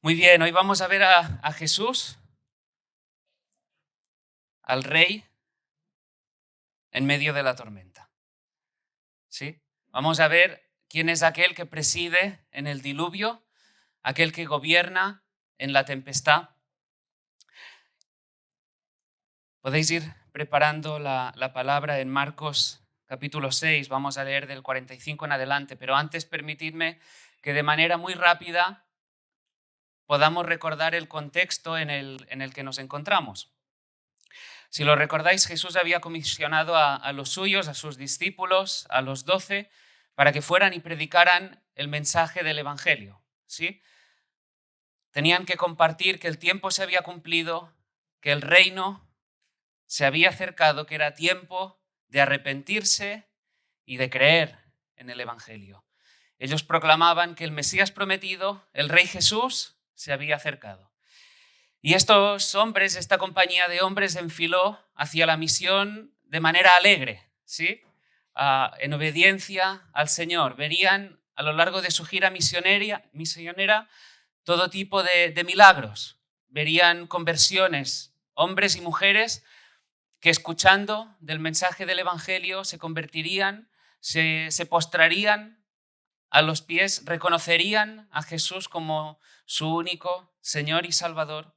Muy bien, hoy vamos a ver a Jesús, al Rey, en medio de la tormenta. ¿Sí? Vamos a ver quién es aquel que preside en el diluvio, aquel que gobierna en la tempestad. Podéis ir preparando la palabra en Marcos capítulo 6, vamos a leer del 45 en adelante, pero antes permitidme que de manera muy rápida podamos recordar el contexto en el que nos encontramos. Si lo recordáis, Jesús había comisionado a los suyos, a sus discípulos, a los 12, para que fueran y predicaran el mensaje del Evangelio. ¿Sí? Tenían que compartir que el tiempo se había cumplido, que el reino se había acercado, que era tiempo de arrepentirse y de creer en el Evangelio. Ellos proclamaban que el Mesías prometido, el Rey Jesús, se había acercado. Y estos hombres, esta compañía de hombres enfiló hacia la misión de manera alegre, ¿sí? En obediencia al Señor. Verían a lo largo de su gira misionera todo tipo de milagros. Verían conversiones, hombres y mujeres que escuchando del mensaje del Evangelio se convertirían, se postrarían a los pies, reconocerían a Jesús como su único Señor y Salvador.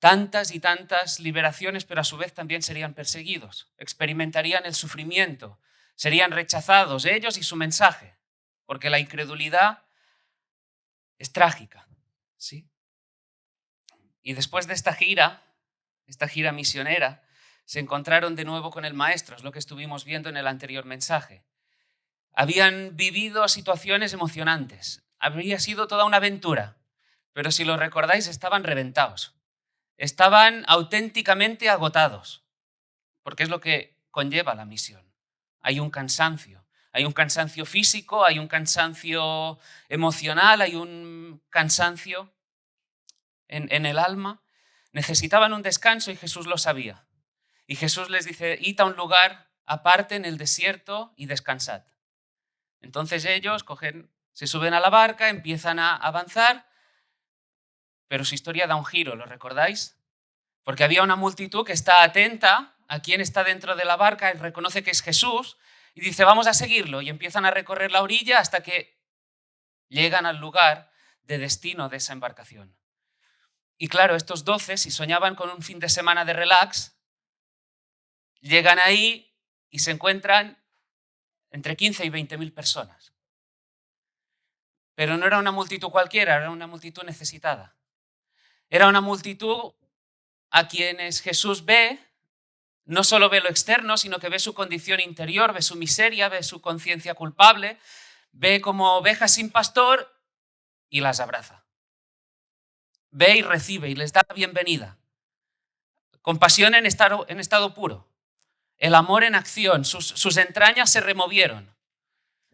Tantas y tantas liberaciones, pero a su vez también serían perseguidos, experimentarían el sufrimiento, serían rechazados ellos y su mensaje, porque la incredulidad es trágica, ¿sí? Y después de esta gira misionera, se encontraron de nuevo con el Maestro, es lo que estuvimos viendo en el anterior mensaje. Habían vivido situaciones emocionantes, habría sido toda una aventura, pero si lo recordáis estaban reventados. Estaban auténticamente agotados, porque es lo que conlleva la misión. Hay un cansancio físico, hay un cansancio emocional, hay un cansancio en el alma. Necesitaban un descanso y Jesús lo sabía. Y Jesús les dice, id a un lugar aparte en el desierto y descansad. Entonces ellos se suben a la barca, empiezan a avanzar, pero su historia da un giro, ¿lo recordáis? Porque había una multitud que está atenta a quién está dentro de la barca y reconoce que es Jesús y dice, vamos a seguirlo. Y empiezan a recorrer la orilla hasta que llegan al lugar de destino de esa embarcación. Y claro, estos 12, si soñaban con un fin de semana de relax, llegan ahí y se encuentran entre 15 y 20.000 personas. Pero no era una multitud cualquiera, era una multitud necesitada. Era una multitud a quienes Jesús ve, no solo ve lo externo, sino que ve su condición interior, ve su miseria, ve su conciencia culpable, ve como ovejas sin pastor y las abraza. Ve y recibe y les da la bienvenida. Compasión en estado puro. El amor en acción, sus entrañas se removieron.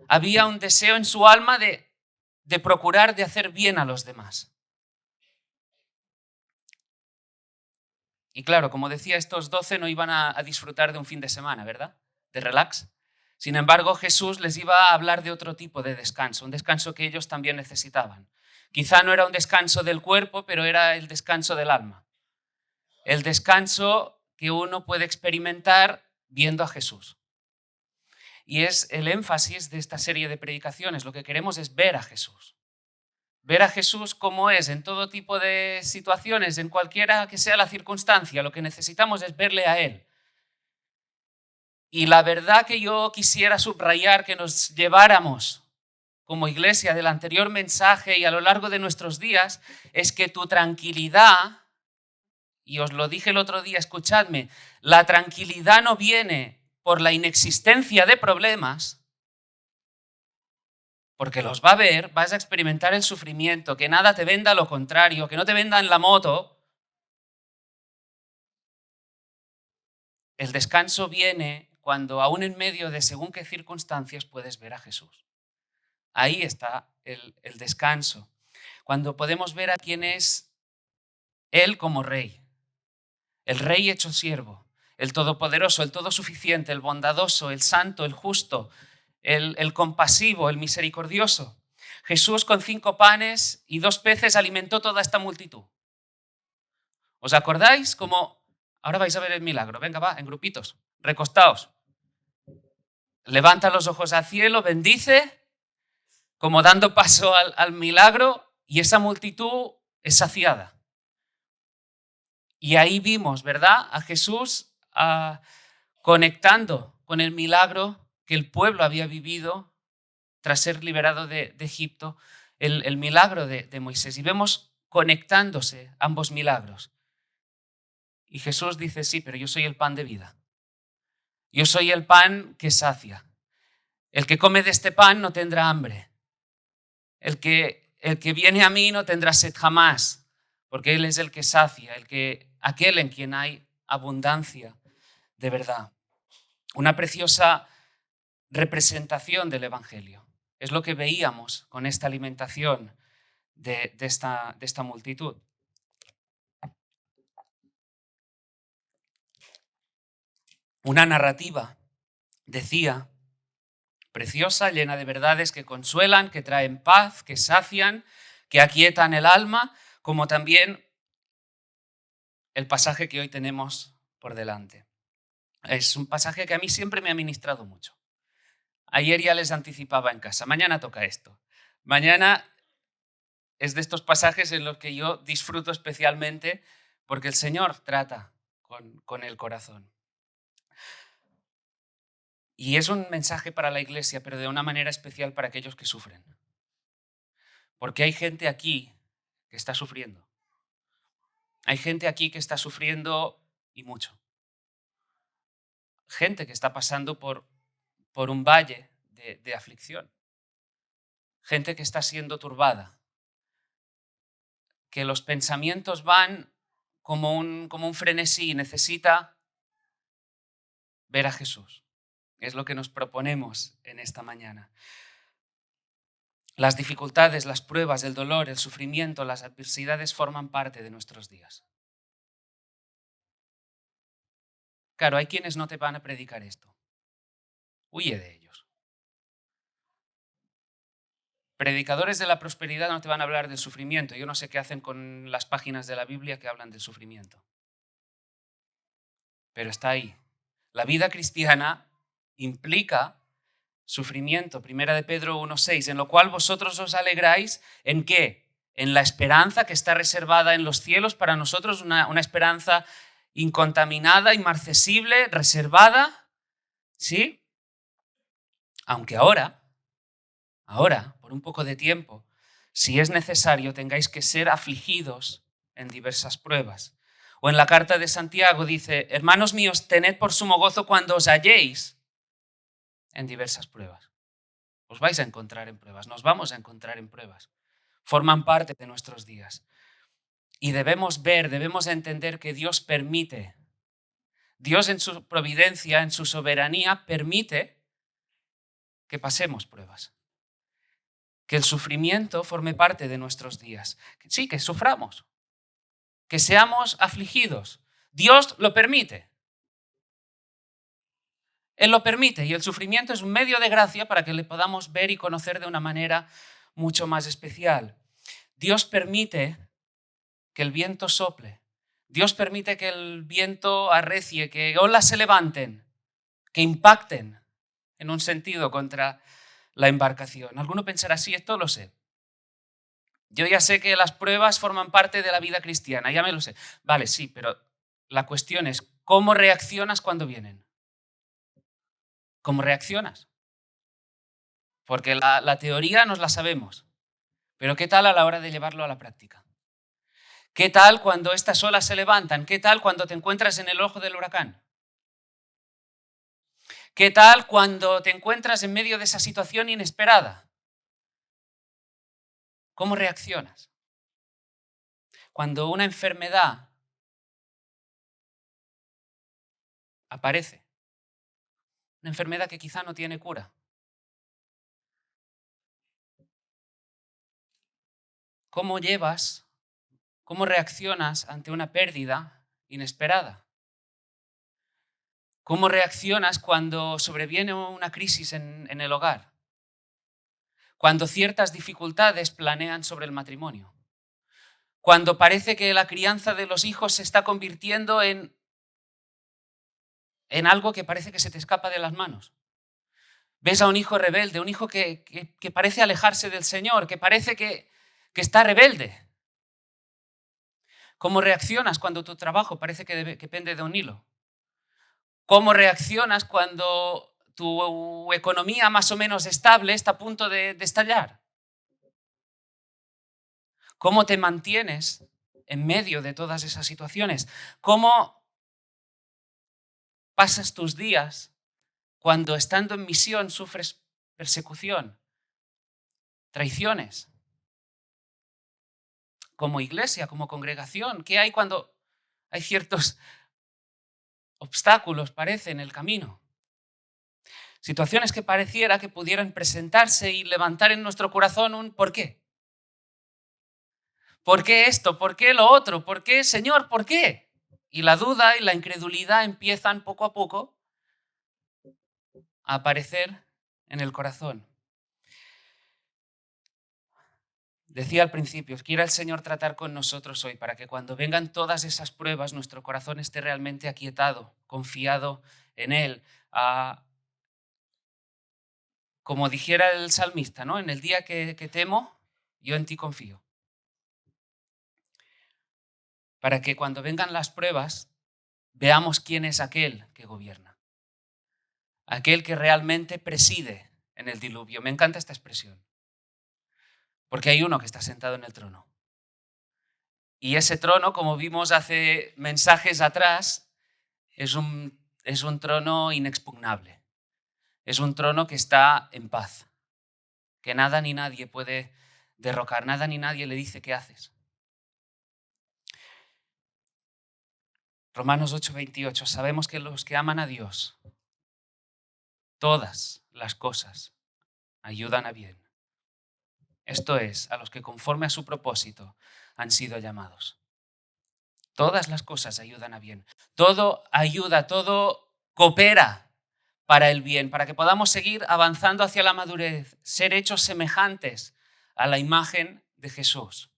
Había un deseo en su alma de procurar de hacer bien a los demás. Y claro, como decía, estos 12 no iban a disfrutar de un fin de semana, ¿verdad? De relax. Sin embargo, Jesús les iba a hablar de otro tipo de descanso, un descanso que ellos también necesitaban. Quizá no era un descanso del cuerpo, pero era el descanso del alma. El descanso que uno puede experimentar viendo a Jesús. Y es el énfasis de esta serie de predicaciones. Lo que queremos es ver a Jesús. Ver a Jesús como es en todo tipo de situaciones, en cualquiera que sea la circunstancia. Lo que necesitamos es verle a Él. Y la verdad que yo quisiera subrayar que nos lleváramos como iglesia del anterior mensaje y a lo largo de nuestros días es que tu tranquilidad, y os lo dije el otro día, escuchadme, la tranquilidad no viene por la inexistencia de problemas, porque los va a ver, vas a experimentar el sufrimiento, que nada te venda lo contrario, que no te vendan la moto. El descanso viene cuando aún en medio de según qué circunstancias puedes ver a Jesús. Ahí está el descanso. Cuando podemos ver a quién es Él como Rey. El Rey hecho siervo, el todopoderoso, el todosuficiente, el bondadoso, el santo, el justo, el compasivo, el misericordioso. Jesús con 5 panes y 2 peces alimentó toda esta multitud. ¿Os acordáis? Como ahora vais a ver el milagro. Venga, va, en grupitos, recostaos. Levanta los ojos al cielo, bendice, como dando paso al milagro, y esa multitud es saciada. Y ahí vimos, ¿verdad? A Jesús conectando con el milagro que el pueblo había vivido tras ser liberado de Egipto, el milagro de Moisés. Y vemos conectándose ambos milagros. Y Jesús dice, sí, pero yo soy el pan de vida. Yo soy el pan que sacia. El que come de este pan no tendrá hambre. El que viene a mí no tendrá sed jamás, porque Él es el que sacia, aquel en quien hay abundancia de verdad. Una preciosa representación del Evangelio. Es lo que veíamos con esta alimentación de esta multitud. Una narrativa, decía, preciosa, llena de verdades que consuelan, que traen paz, que sacian, que aquietan el alma, como también el pasaje que hoy tenemos por delante. Es un pasaje que a mí siempre me ha ministrado mucho. Ayer ya les anticipaba en casa, mañana toca esto. Mañana es de estos pasajes en los que yo disfruto especialmente porque el Señor trata con el corazón. Y es un mensaje para la iglesia, pero de una manera especial para aquellos que sufren. Porque hay gente aquí que está sufriendo. Hay gente aquí que está sufriendo y mucho. Gente que está pasando por un valle de aflicción. Gente que está siendo turbada. Que los pensamientos van como un frenesí y necesita ver a Jesús. Es lo que nos proponemos en esta mañana. Las dificultades, las pruebas, el dolor, el sufrimiento, las adversidades forman parte de nuestros días. Claro, hay quienes no te van a predicar esto. Huye de ellos. Predicadores de la prosperidad no te van a hablar del sufrimiento. Yo no sé qué hacen con las páginas de la Biblia que hablan del sufrimiento. Pero está ahí. La vida cristiana implica sufrimiento. Primera de Pedro 1:6, en lo cual vosotros os alegráis, ¿en qué? En la esperanza que está reservada en los cielos para nosotros, una esperanza incontaminada, inmarcesible, reservada, ¿sí? Aunque ahora, por un poco de tiempo, si es necesario, tengáis que ser afligidos en diversas pruebas. O en la carta de Santiago dice, hermanos míos, tened por sumo gozo cuando os halléis en diversas pruebas. Os vais a encontrar en pruebas, nos vamos a encontrar en pruebas. Forman parte de nuestros días. Y debemos ver, debemos entender que Dios permite, Dios en su providencia, en su soberanía, permite que pasemos pruebas. Que el sufrimiento forme parte de nuestros días. Sí, que suframos, que seamos afligidos. Dios lo permite. Él lo permite y el sufrimiento es un medio de gracia para que le podamos ver y conocer de una manera mucho más especial. Dios permite que el viento sople. Dios permite que el viento arrecie, que olas se levanten, que impacten en un sentido contra la embarcación. Alguno pensará, sí, esto lo sé. Yo ya sé que las pruebas forman parte de la vida cristiana, ya me lo sé. Vale, sí, pero la cuestión es, ¿cómo reaccionas cuando vienen? ¿Cómo reaccionas? Porque la teoría nos la sabemos, pero ¿qué tal a la hora de llevarlo a la práctica? ¿Qué tal cuando estas olas se levantan? ¿Qué tal cuando te encuentras en el ojo del huracán? ¿Qué tal cuando te encuentras en medio de esa situación inesperada? ¿Cómo reaccionas? Cuando una enfermedad aparece, una enfermedad que quizá no tiene cura. ¿Cómo reaccionas ante una pérdida inesperada? ¿Cómo reaccionas cuando sobreviene una crisis en el hogar? cuando ciertas dificultades planean sobre el matrimonio, cuando parece que la crianza de los hijos se está convirtiendo en algo que parece que se te escapa de las manos. Ves a un hijo rebelde, un hijo que parece alejarse del Señor, que parece que está rebelde. ¿Cómo reaccionas cuando tu trabajo parece que pende de un hilo? ¿Cómo reaccionas cuando tu economía más o menos estable está a punto de estallar? ¿Cómo te mantienes en medio de todas esas situaciones? ¿Cómo pasas tus días cuando estando en misión sufres persecución, traiciones? Como iglesia, como congregación, ¿qué hay cuando hay ciertos obstáculos, parece, en el camino? Situaciones que pareciera que pudieran presentarse y levantar en nuestro corazón un ¿por qué? ¿Por qué esto? ¿Por qué lo otro? ¿Por qué, Señor? ¿Por qué? Y la duda y la incredulidad empiezan poco a poco a aparecer en el corazón. Decía al principio, quiera el Señor tratar con nosotros hoy para que cuando vengan todas esas pruebas nuestro corazón esté realmente aquietado, confiado en Él. Como dijera el salmista, ¿no? En el día que temo, yo en ti confío. Para que cuando vengan las pruebas veamos quién es aquel que gobierna, aquel que realmente preside en el diluvio. Me encanta esta expresión, porque hay uno que está sentado en el trono. Y ese trono, como vimos hace mensajes atrás, es un trono inexpugnable. Es un trono que está en paz, que nada ni nadie puede derrocar, nada ni nadie le dice qué haces. Romanos 8:28, sabemos que los que aman a Dios, todas las cosas ayudan a bien. Esto es, a los que conforme a su propósito han sido llamados. Todas las cosas ayudan a bien. Todo ayuda, todo coopera para el bien, para que podamos seguir avanzando hacia la madurez, ser hechos semejantes a la imagen de Jesús.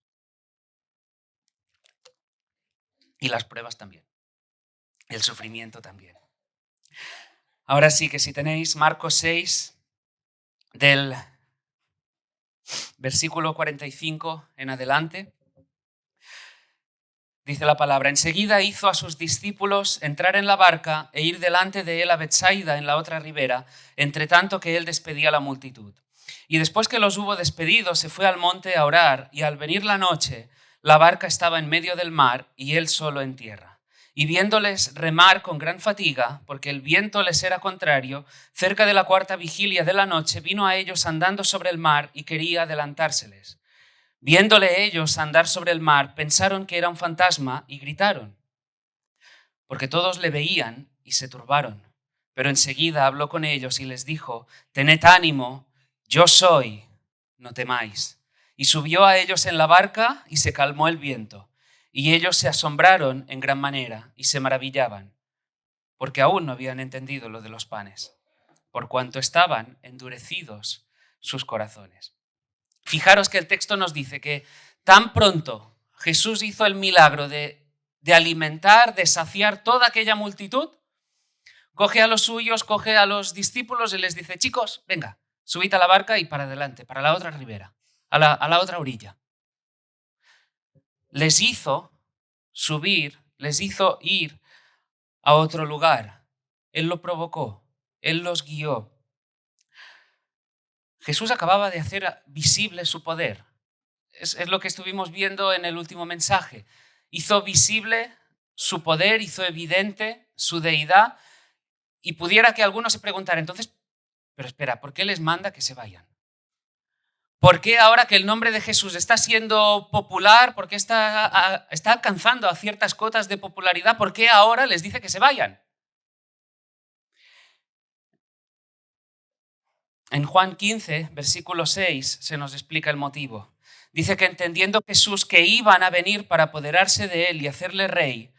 Y las pruebas también, el sufrimiento también. Ahora sí que si tenéis Marcos 6, del versículo 45 en adelante, dice la palabra, enseguida hizo a sus discípulos entrar en la barca e ir delante de él a Betsaida en la otra ribera, entre tanto que él despedía a la multitud. Y después que los hubo despedido, se fue al monte a orar, y al venir la noche, la barca estaba en medio del mar y él solo en tierra. Y viéndoles remar con gran fatiga, porque el viento les era contrario, cerca de la cuarta vigilia de la noche vino a ellos andando sobre el mar y quería adelantárseles. Viéndole ellos andar sobre el mar, pensaron que era un fantasma y gritaron, porque todos le veían y se turbaron. Pero enseguida habló con ellos y les dijo, tened ánimo, yo soy, no temáis. Y subió a ellos en la barca y se calmó el viento. Y ellos se asombraron en gran manera y se maravillaban, porque aún no habían entendido lo de los panes, por cuanto estaban endurecidos sus corazones. Fijaros que el texto nos dice que tan pronto Jesús hizo el milagro de alimentar, de saciar toda aquella multitud, coge a los suyos, coge a los discípulos y les dice, chicos, venga, subid a la barca y para adelante, para la otra ribera, a la otra orilla. Les hizo subir, les hizo ir a otro lugar. Él lo provocó, Él los guió. Jesús acababa de hacer visible su poder. Es lo que estuvimos viendo en el último mensaje. Hizo visible su poder, hizo evidente su deidad, y pudiera que algunos se preguntara, entonces, pero espera, ¿por qué les manda que se vayan? ¿Por qué ahora que el nombre de Jesús está siendo popular, por qué está alcanzando a ciertas cotas de popularidad, por qué ahora les dice que se vayan? En Juan 15, versículo 6, se nos explica el motivo. Dice que entendiendo Jesús que iban a venir para apoderarse de él y hacerle rey,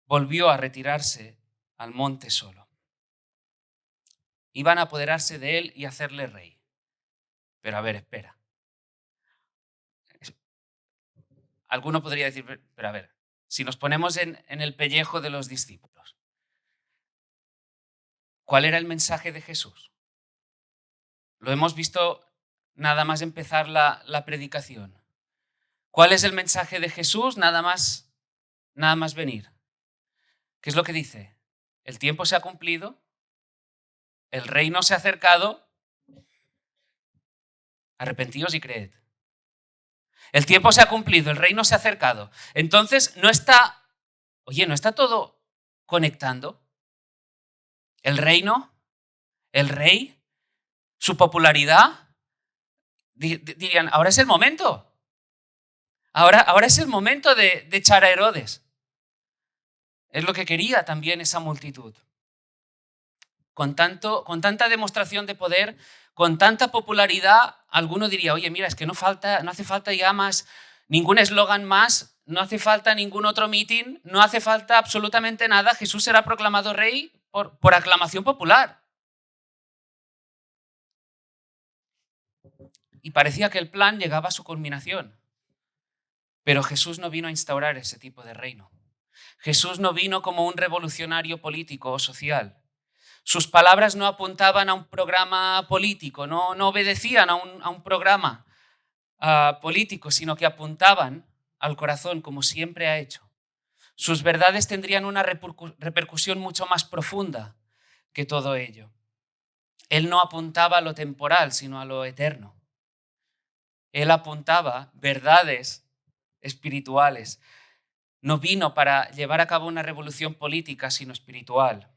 volvió a retirarse al monte solo. Iban a apoderarse de él y hacerle rey. Pero a ver, espera. Alguno podría decir, pero a ver, si nos ponemos en el pellejo de los discípulos, ¿cuál era el mensaje de Jesús? Lo hemos visto nada más empezar la predicación. ¿Cuál es el mensaje de Jesús? Nada más venir. ¿Qué es lo que dice? El tiempo se ha cumplido, el reino se ha acercado, arrepentíos y creed. El tiempo se ha cumplido, el reino se ha acercado. Entonces, no está todo conectando. El reino, el rey, su popularidad, dirían, ahora es el momento. Ahora es el momento de echar a Herodes. Es lo que quería también esa multitud. Con tanta demostración de poder, con tanta popularidad, alguno diría, oye, mira, es que no hace falta ya más, ningún eslogan más, no hace falta ningún otro mitin, no hace falta absolutamente nada, Jesús será proclamado rey por aclamación popular. Y parecía que el plan llegaba a su culminación. Pero Jesús no vino a instaurar ese tipo de reino. Jesús no vino como un revolucionario político o social. Sus palabras no apuntaban a un programa político, no obedecían a un programa político, sino que apuntaban al corazón, como siempre ha hecho. Sus verdades tendrían una repercusión mucho más profunda que todo ello. Él no apuntaba a lo temporal, sino a lo eterno. Él apuntaba verdades espirituales. No vino para llevar a cabo una revolución política, sino espiritual.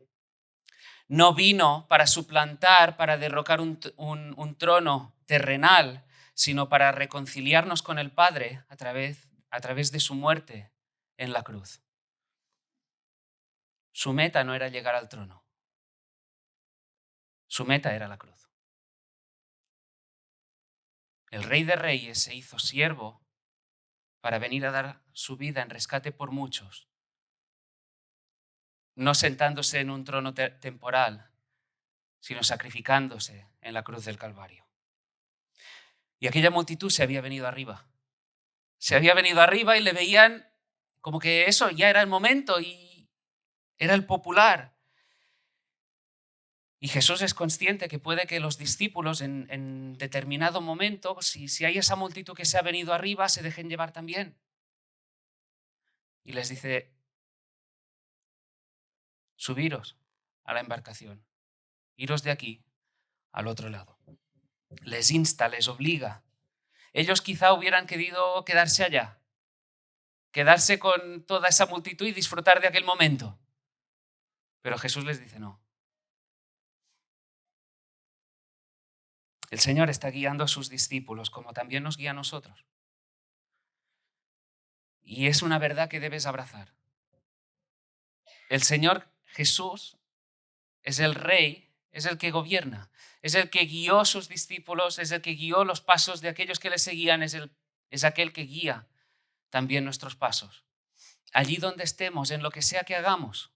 No vino para suplantar, para derrocar un trono terrenal, sino para reconciliarnos con el Padre a través de su muerte en la cruz. Su meta no era llegar al trono. Su meta era la cruz. El Rey de Reyes se hizo siervo para venir a dar su vida en rescate por muchos, no sentándose en un trono temporal, sino sacrificándose en la cruz del Calvario. Y aquella multitud se había venido arriba. Se había venido arriba y le veían como que eso ya era el momento y era el popular. Y Jesús es consciente que puede que los discípulos en determinado momento, si hay esa multitud que se ha venido arriba, se dejen llevar también. Y les dice, subiros a la embarcación, iros de aquí al otro lado. Les insta, les obliga. Ellos quizá hubieran querido quedarse allá, quedarse con toda esa multitud y disfrutar de aquel momento. Pero Jesús les dice no. El Señor está guiando a sus discípulos como también nos guía a nosotros. Y es una verdad que debes abrazar. El Señor Jesús es el Rey, es el que gobierna, es el que guió a sus discípulos, es el que guió los pasos de aquellos que le seguían, es aquel que guía también nuestros pasos. Allí donde estemos, en lo que sea que hagamos,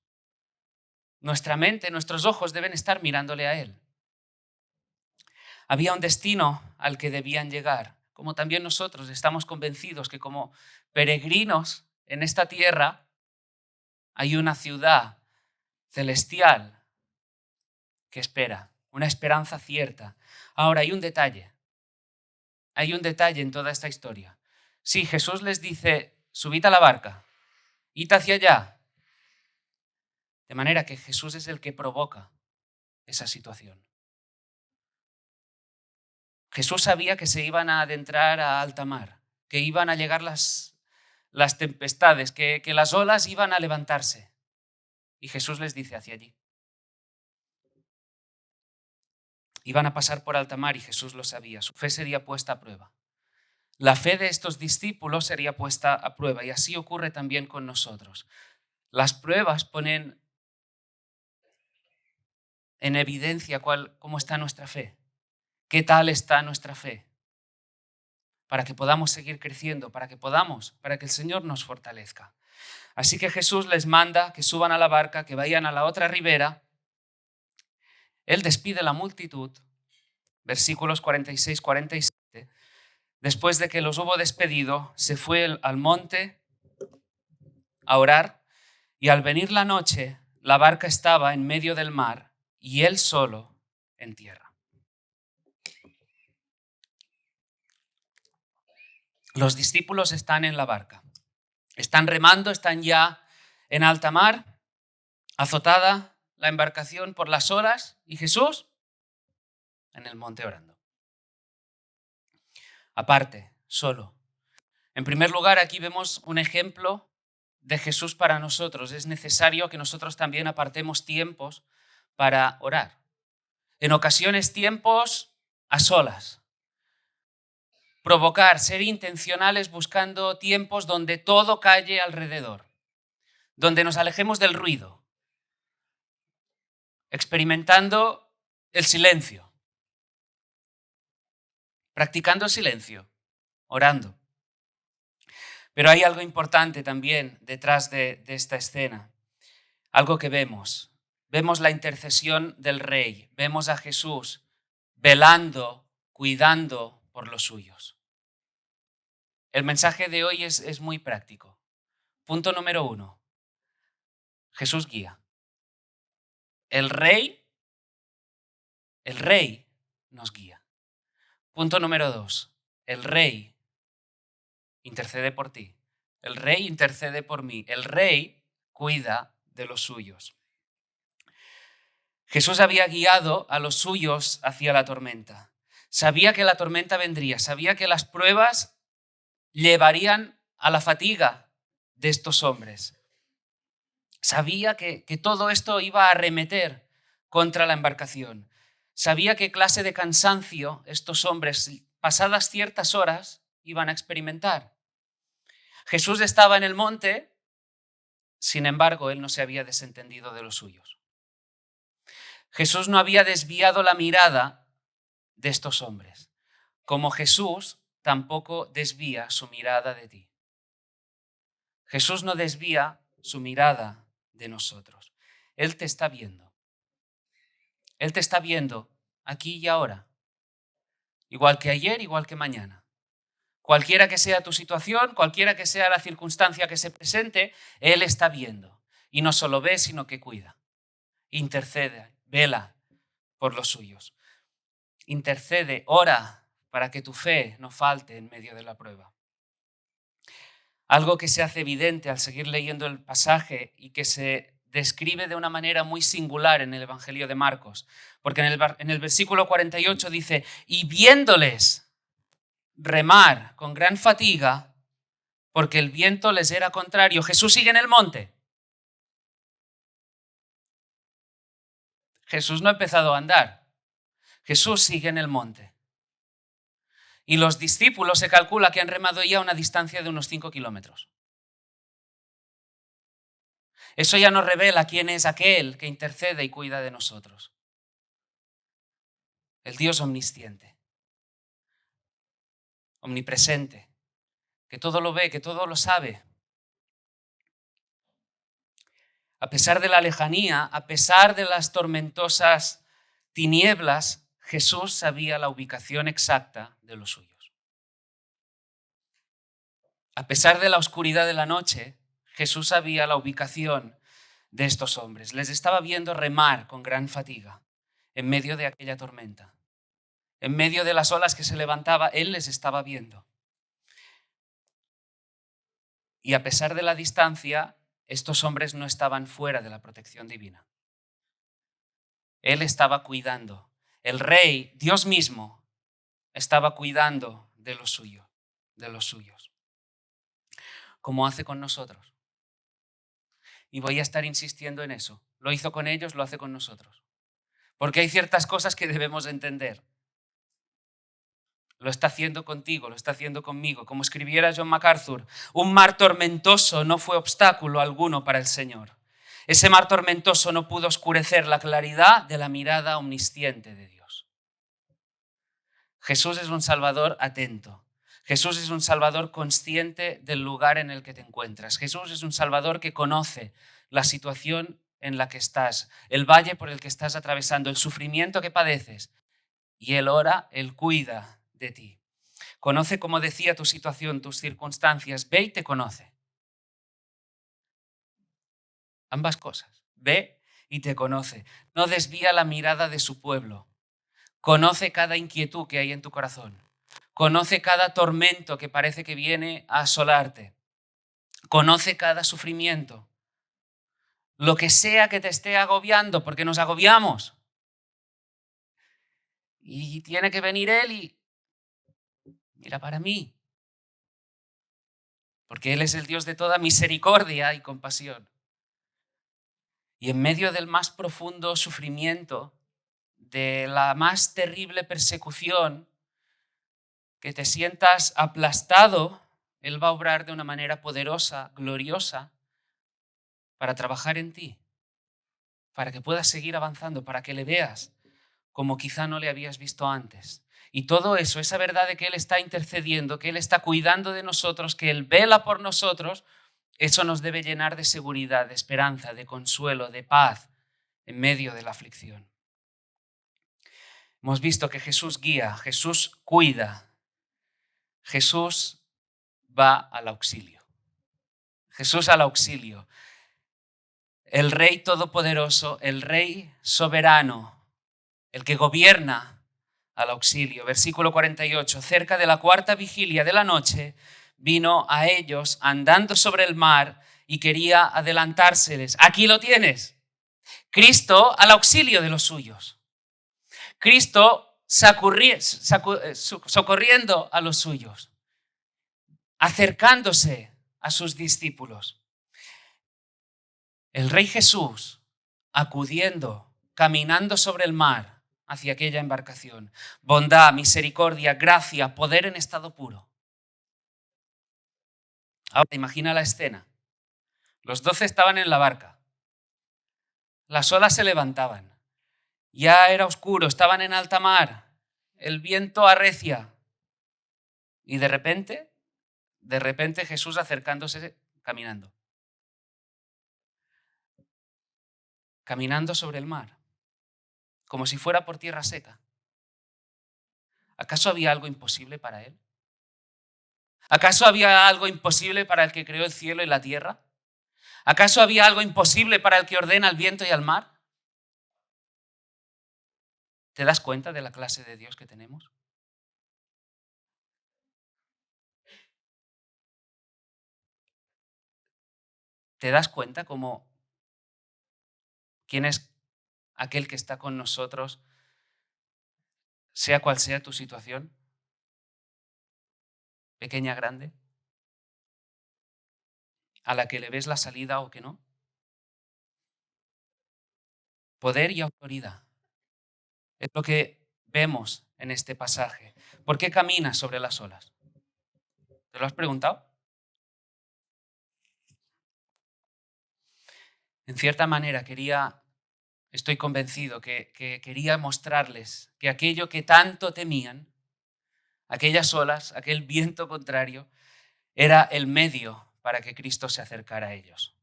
nuestra mente, nuestros ojos deben estar mirándole a Él. Había un destino al que debían llegar, como también nosotros estamos convencidos que como peregrinos en esta tierra hay una ciudad celestial que espera, una esperanza cierta. Ahora hay un detalle en toda esta historia. Sí, Jesús les dice, subid a la barca, id hacia allá. De manera que Jesús es el que provoca esa situación. Jesús sabía que se iban a adentrar a alta mar, que iban a llegar las tempestades, que las olas iban a levantarse. Y Jesús les dice hacia allí. Iban a pasar por alta mar y Jesús lo sabía. Su fe sería puesta a prueba. La fe de estos discípulos sería puesta a prueba y así ocurre también con nosotros. Las pruebas ponen en evidencia cómo está nuestra fe, qué tal está nuestra fe, para que podamos seguir creciendo, para que el Señor nos fortalezca. Así que Jesús les manda que suban a la barca, que vayan a la otra ribera. Él despide a la multitud, versículos 46-47, después de que los hubo despedido, se fue al monte a orar, y al venir la noche, la barca estaba en medio del mar y él solo en tierra. Los discípulos están en la barca, están remando, están ya en alta mar, azotada la embarcación por las olas, y Jesús en el monte orando. Aparte, solo. En primer lugar, aquí vemos un ejemplo de Jesús para nosotros. Es necesario que nosotros también apartemos tiempos para orar. En ocasiones, tiempos a solas. Provocar, ser intencionales buscando tiempos donde todo calle alrededor, donde nos alejemos del ruido, experimentando el silencio, practicando el silencio, orando. Pero hay algo importante también detrás de esta escena, algo que vemos. Vemos la intercesión del Rey, vemos a Jesús velando, cuidando por los suyos. El mensaje de hoy es muy práctico. Punto número 1. Jesús guía. El Rey nos guía. Punto número 2. El Rey intercede por ti. El Rey intercede por mí. El Rey cuida de los suyos. Jesús había guiado a los suyos hacia la tormenta. Sabía que la tormenta vendría, sabía que las pruebas llevarían a la fatiga de estos hombres. Sabía que todo esto iba a arremeter contra la embarcación. Sabía qué clase de cansancio estos hombres, pasadas ciertas horas, iban a experimentar. Jesús estaba en el monte, sin embargo, él no se había desentendido de los suyos. Jesús no había desviado la mirada de estos hombres, como Jesús tampoco desvía su mirada de ti. Jesús no desvía su mirada de nosotros. Él te está viendo. Él te está viendo aquí y ahora, igual que ayer, igual que mañana. Cualquiera que sea tu situación, cualquiera que sea la circunstancia que se presente, Él está viendo. Y no solo ve, sino que cuida. Intercede, vela por los suyos. Intercede, ora para que tu fe no falte en medio de la prueba. Algo que se hace evidente al seguir leyendo el pasaje y que se describe de una manera muy singular en el Evangelio de Marcos, porque en el versículo 48 dice, y viéndoles remar con gran fatiga, porque el viento les era contrario, Jesús sigue en el monte. Jesús no ha empezado a andar, Jesús sigue en el monte. Y los discípulos se calcula que han remado ya a una distancia de unos 5 kilómetros. Eso ya nos revela quién es aquel que intercede y cuida de nosotros. El Dios omnisciente, omnipresente, que todo lo ve, que todo lo sabe. A pesar de la lejanía, a pesar de las tormentosas tinieblas, Jesús sabía la ubicación exacta de los suyos. A pesar de la oscuridad de la noche, Jesús sabía la ubicación de estos hombres. Les estaba viendo remar con gran fatiga en medio de aquella tormenta. En medio de las olas que se levantaba, Él les estaba viendo. Y a pesar de la distancia, estos hombres no estaban fuera de la protección divina. Él estaba cuidando. El Rey, Dios mismo, estaba cuidando de los suyos, como hace con nosotros. Y voy a estar insistiendo en eso. Lo hizo con ellos, lo hace con nosotros. Porque hay ciertas cosas que debemos entender. Lo está haciendo contigo, lo está haciendo conmigo. Como escribiera John MacArthur, un mar tormentoso no fue obstáculo alguno para el Señor. Ese mar tormentoso no pudo oscurecer la claridad de la mirada omnisciente de Dios. Jesús es un Salvador atento. Jesús es un Salvador consciente del lugar en el que te encuentras. Jesús es un Salvador que conoce la situación en la que estás, el valle por el que estás atravesando, el sufrimiento que padeces. y Él ora, Él cuida de ti. Conoce, como decía, tu situación, tus circunstancias. Ve y te conoce. Ambas cosas. Ve y te conoce. No desvía la mirada de su pueblo. Conoce cada inquietud que hay en tu corazón. Conoce cada tormento que parece que viene a asolarte. Conoce cada sufrimiento. Lo que sea que te esté agobiando, porque nos agobiamos. Y tiene que venir Él y mira para mí. Porque Él es el Dios de toda misericordia y compasión. Y en medio del más profundo sufrimiento, de la más terrible persecución, que te sientas aplastado, Él va a obrar de una manera poderosa, gloriosa, para trabajar en ti, para que puedas seguir avanzando, para que le veas como quizá no le habías visto antes. Y todo eso, esa verdad de que Él está intercediendo, que Él está cuidando de nosotros, que Él vela por nosotros, eso nos debe llenar de seguridad, de esperanza, de consuelo, de paz en medio de la aflicción. Hemos visto que Jesús guía, Jesús cuida, Jesús va al auxilio. Jesús al auxilio. El Rey Todopoderoso, el Rey soberano, el que gobierna al auxilio. Versículo 48. Cerca de la cuarta vigilia de la noche, vino a ellos andando sobre el mar y quería adelantárseles. Aquí lo tienes. Cristo al auxilio de los suyos. Cristo socorriendo a los suyos, acercándose a sus discípulos. El Rey Jesús acudiendo, caminando sobre el mar hacia aquella embarcación. Bondad, misericordia, gracia, poder en estado puro. Ahora imagina la escena. Los 12 estaban en la barca. Las olas se levantaban. Ya era oscuro, estaban en alta mar. El viento arrecia. Y de repente Jesús acercándose, caminando sobre el mar, como si fuera por tierra seca. ¿Acaso había algo imposible para Él? ¿Acaso había algo imposible para el que creó el cielo y la tierra? ¿Acaso había algo imposible para el que ordena el viento y el mar? ¿Te das cuenta de la clase de Dios que tenemos? ¿Te das cuenta como quién es aquel que está con nosotros, sea cual sea tu situación, pequeña, grande, a la que le ves la salida o que no? Poder y autoridad. Es lo que vemos en este pasaje. ¿Por qué camina sobre las olas? ¿Te lo has preguntado? En cierta manera estoy convencido que quería mostrarles que aquello que tanto temían, aquellas olas, aquel viento contrario, era el medio para que Cristo se acercara a ellos.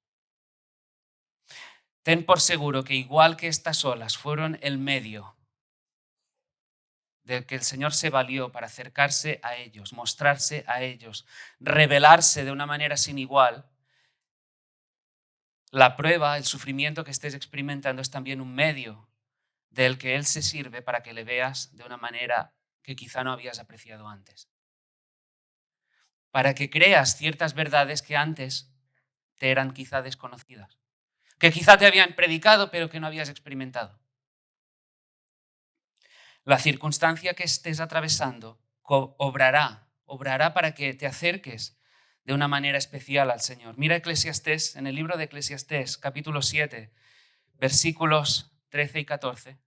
Ten por seguro que igual que estas olas fueron el medio del que el Señor se valió para acercarse a ellos, mostrarse a ellos, revelarse de una manera sin igual, la prueba, el sufrimiento que estés experimentando es también un medio del que Él se sirve para que le veas de una manera que quizá no habías apreciado antes. Para que creas ciertas verdades que antes te eran quizá desconocidas, que quizá te habían predicado pero que no habías experimentado. La circunstancia que estés atravesando obrará para que te acerques de una manera especial al Señor. Mira Eclesiastés, en el libro de Eclesiastés, capítulo 7, versículos 13 y 14.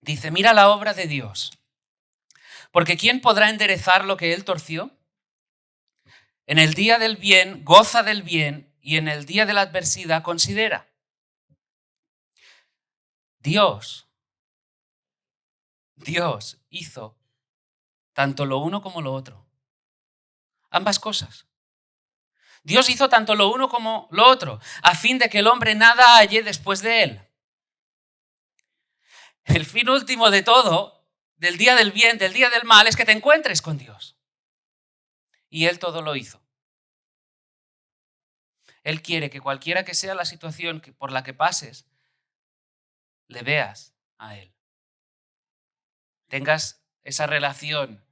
Dice, mira la obra de Dios, porque ¿quién podrá enderezar lo que Él torció? En el día del bien, goza del bien, y en el día de la adversidad, considera. Dios hizo tanto lo uno como lo otro. Ambas cosas. Dios hizo tanto lo uno como lo otro, a fin de que el hombre nada halle después de él. El fin último de todo, del día del bien, del día del mal, es que te encuentres con Dios. Y Él todo lo hizo. Él quiere que cualquiera que sea la situación por la que pases, le veas a Él. Tengas esa relación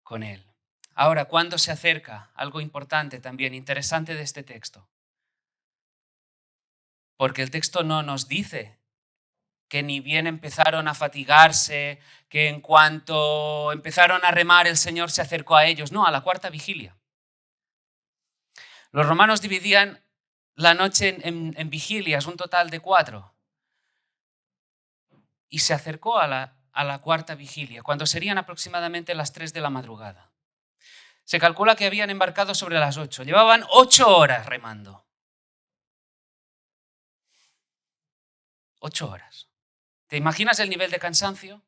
con Él. Ahora, ¿cuándo se acerca? Algo importante también, interesante de este texto. Porque el texto no nos dice que ni bien empezaron a fatigarse, que en cuanto empezaron a remar el Señor se acercó a ellos. No, a la cuarta vigilia. Los romanos dividían la noche en vigilias, un total de 4. Y se acercó a la cuarta vigilia, cuando serían aproximadamente las 3 de la madrugada. Se calcula que habían embarcado sobre las 8. Llevaban 8 horas remando. 8 horas. ¿Te imaginas el nivel de cansancio?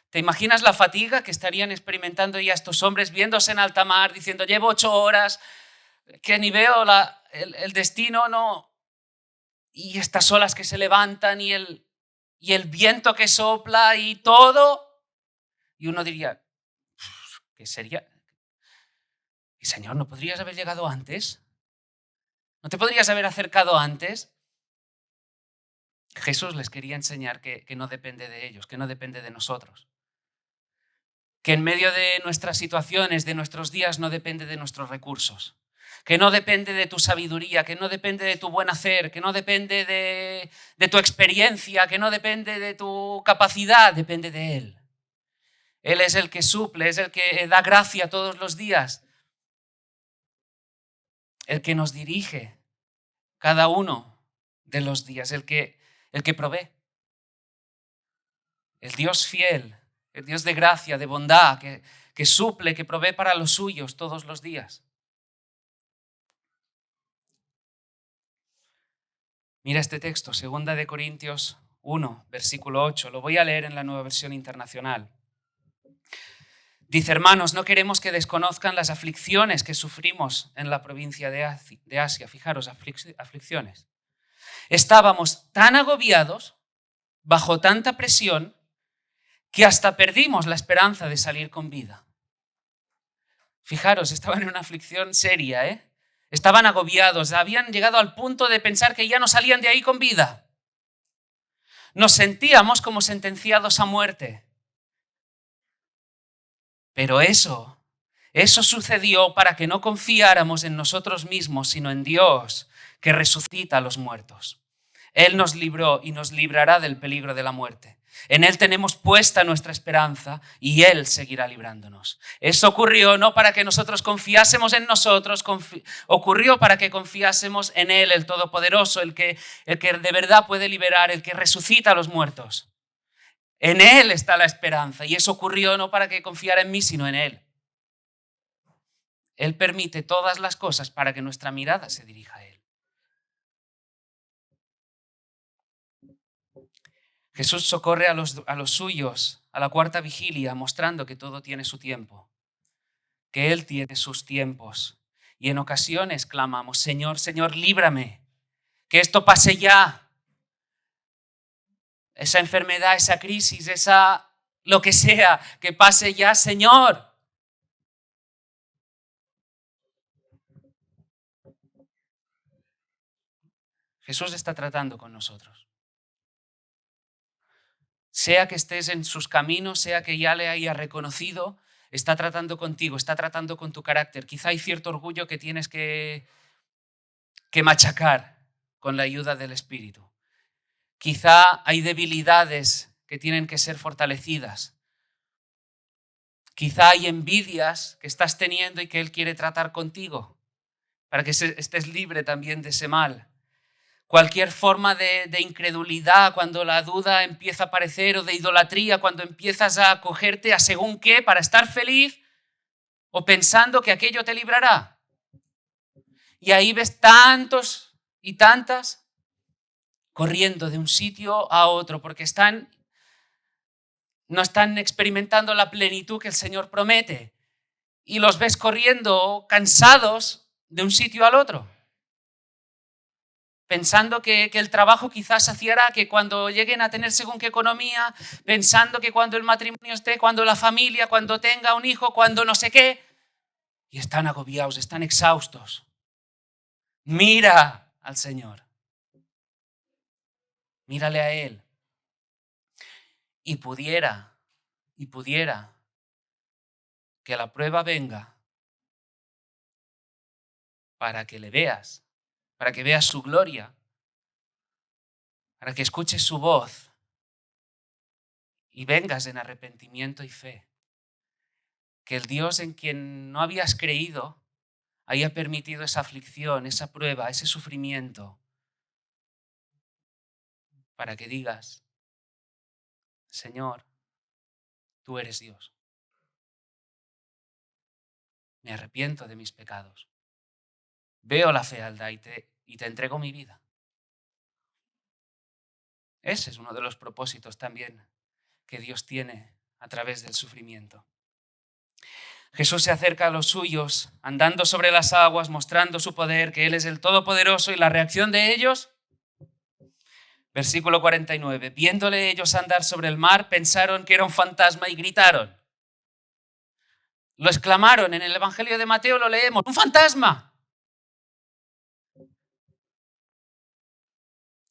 ¿Te imaginas la fatiga que estarían experimentando ya estos hombres viéndose en alta mar, diciendo, llevo 8 horas, que ni veo el destino, no? Y estas olas que se levantan y el viento que sopla y todo. Y uno diría, ¿qué sería? ¿Y Señor, no podrías haber llegado antes? ¿No te podrías haber acercado antes? Jesús les quería enseñar que no depende de ellos, que no depende de nosotros. Que en medio de nuestras situaciones, de nuestros días, no depende de nuestros recursos. Que no depende de tu sabiduría, que no depende de tu buen hacer, que no depende de tu experiencia, que no depende de tu capacidad, depende de Él. Él es el que suple, es el que da gracia todos los días, el que nos dirige cada uno de los días, el que provee. El Dios fiel, el Dios de gracia, de bondad, que suple, que provee para los suyos todos los días. Mira este texto, 2 de Corintios 1, versículo 8. Lo voy a leer en la Nueva Versión Internacional. Dice, hermanos, no queremos que desconozcan las aflicciones que sufrimos en la provincia de Asia. Fijaros, aflicciones. Estábamos tan agobiados, bajo tanta presión, que hasta perdimos la esperanza de salir con vida. Fijaros, estaban en una aflicción seria, ¿eh? Estaban agobiados, habían llegado al punto de pensar que ya no salían de ahí con vida. Nos sentíamos como sentenciados a muerte. Pero eso sucedió para que no confiáramos en nosotros mismos, sino en Dios, que resucita a los muertos. Él nos libró y nos librará del peligro de la muerte. En Él tenemos puesta nuestra esperanza y Él seguirá librándonos. Eso ocurrió no para que nosotros confiásemos en nosotros, ocurrió para que confiásemos en Él, el Todopoderoso, el que de verdad puede liberar, el que resucita a los muertos. En Él está la esperanza y eso ocurrió no para que confiara en mí, sino en Él. Él permite todas las cosas para que nuestra mirada se dirija a Él. Jesús socorre a los suyos a la cuarta vigilia, mostrando que todo tiene su tiempo, que Él tiene sus tiempos. Y en ocasiones clamamos, Señor, Señor, líbrame, que esto pase ya. Esa enfermedad, esa crisis, lo que sea, que pase ya, Señor. Jesús está tratando con nosotros. Sea que estés en sus caminos, sea que ya le hayas reconocido, está tratando contigo, está tratando con tu carácter. Quizá hay cierto orgullo que tienes que machacar con la ayuda del Espíritu. Quizá hay debilidades que tienen que ser fortalecidas. Quizá hay envidias que estás teniendo y que Él quiere tratar contigo para que estés libre también de ese mal. Cualquier forma de incredulidad cuando la duda empieza a aparecer o de idolatría cuando empiezas a acogerte a según qué para estar feliz o pensando que aquello te librará. Y ahí ves tantos y tantas corriendo de un sitio a otro porque no están experimentando la plenitud que el Señor promete. y los ves corriendo cansados de un sitio al otro, pensando que el trabajo quizás hacía que cuando lleguen a tener según qué economía, pensando que cuando el matrimonio esté, cuando la familia, cuando tenga un hijo, cuando no sé qué, y están agobiados, están exhaustos. Mira al Señor, mírale a Él, y pudiera que la prueba venga para que le veas, para que veas su gloria, para que escuches su voz y vengas en arrepentimiento y fe. Que el Dios en quien no habías creído haya permitido esa aflicción, esa prueba, ese sufrimiento, para que digas, Señor, tú eres Dios. Me arrepiento de mis pecados. Veo la fealdad y te entrego mi vida. Ese es uno de los propósitos también que Dios tiene a través del sufrimiento. Jesús se acerca a los suyos, andando sobre las aguas, mostrando su poder, que Él es el Todopoderoso, y la reacción de ellos, versículo 49, viéndole ellos andar sobre el mar, pensaron que era un fantasma y gritaron. Lo exclamaron, en el Evangelio de Mateo lo leemos, ¡un fantasma!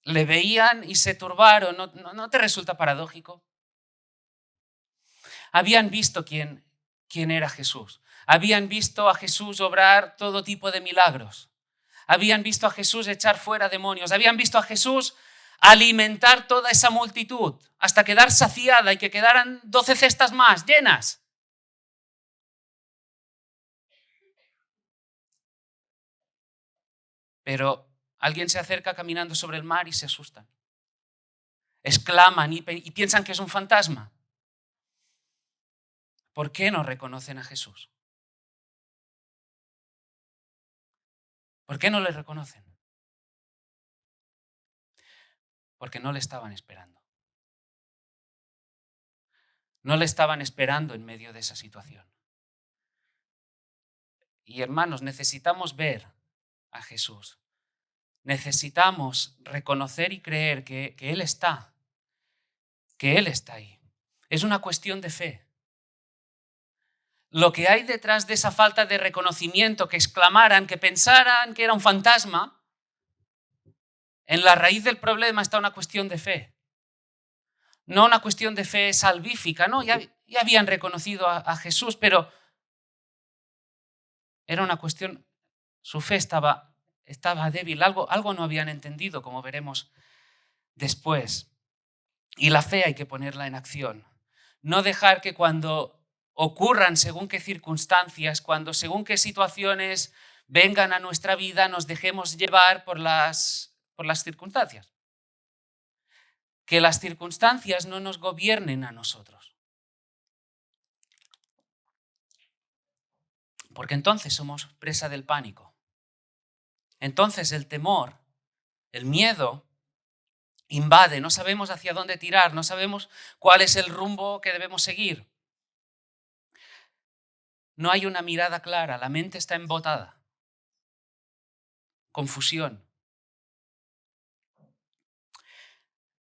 Le veían y se turbaron, ¿no te resulta paradójico? Habían visto quién era Jesús. Habían visto a Jesús obrar todo tipo de milagros. Habían visto a Jesús echar fuera demonios. Habían visto a Jesús alimentar toda esa multitud hasta quedar saciada y que quedaran 12 cestas más llenas. Pero alguien se acerca caminando sobre el mar y se asustan. Exclaman y piensan que es un fantasma. ¿Por qué no reconocen a Jesús? ¿Por qué no le reconocen? Porque no le estaban esperando. No le estaban esperando en medio de esa situación. Y hermanos, necesitamos ver a Jesús. Necesitamos reconocer y creer que Él está ahí. Es una cuestión de fe. Lo que hay detrás de esa falta de reconocimiento, que exclamaran, que pensaran que era un fantasma, en la raíz del problema está una cuestión de fe. No una cuestión de fe salvífica, no, ya habían reconocido a Jesús, pero era una cuestión, su fe estaba débil, algo no habían entendido, como veremos después. Y la fe hay que ponerla en acción. No dejar que cuando ocurran según qué circunstancias, cuando según qué situaciones vengan a nuestra vida, nos dejemos llevar por las circunstancias. Que las circunstancias no nos gobiernen a nosotros. Porque entonces somos presa del pánico. Entonces el temor, el miedo, invade, no sabemos hacia dónde tirar, no sabemos cuál es el rumbo que debemos seguir. No hay una mirada clara, la mente está embotada. Confusión.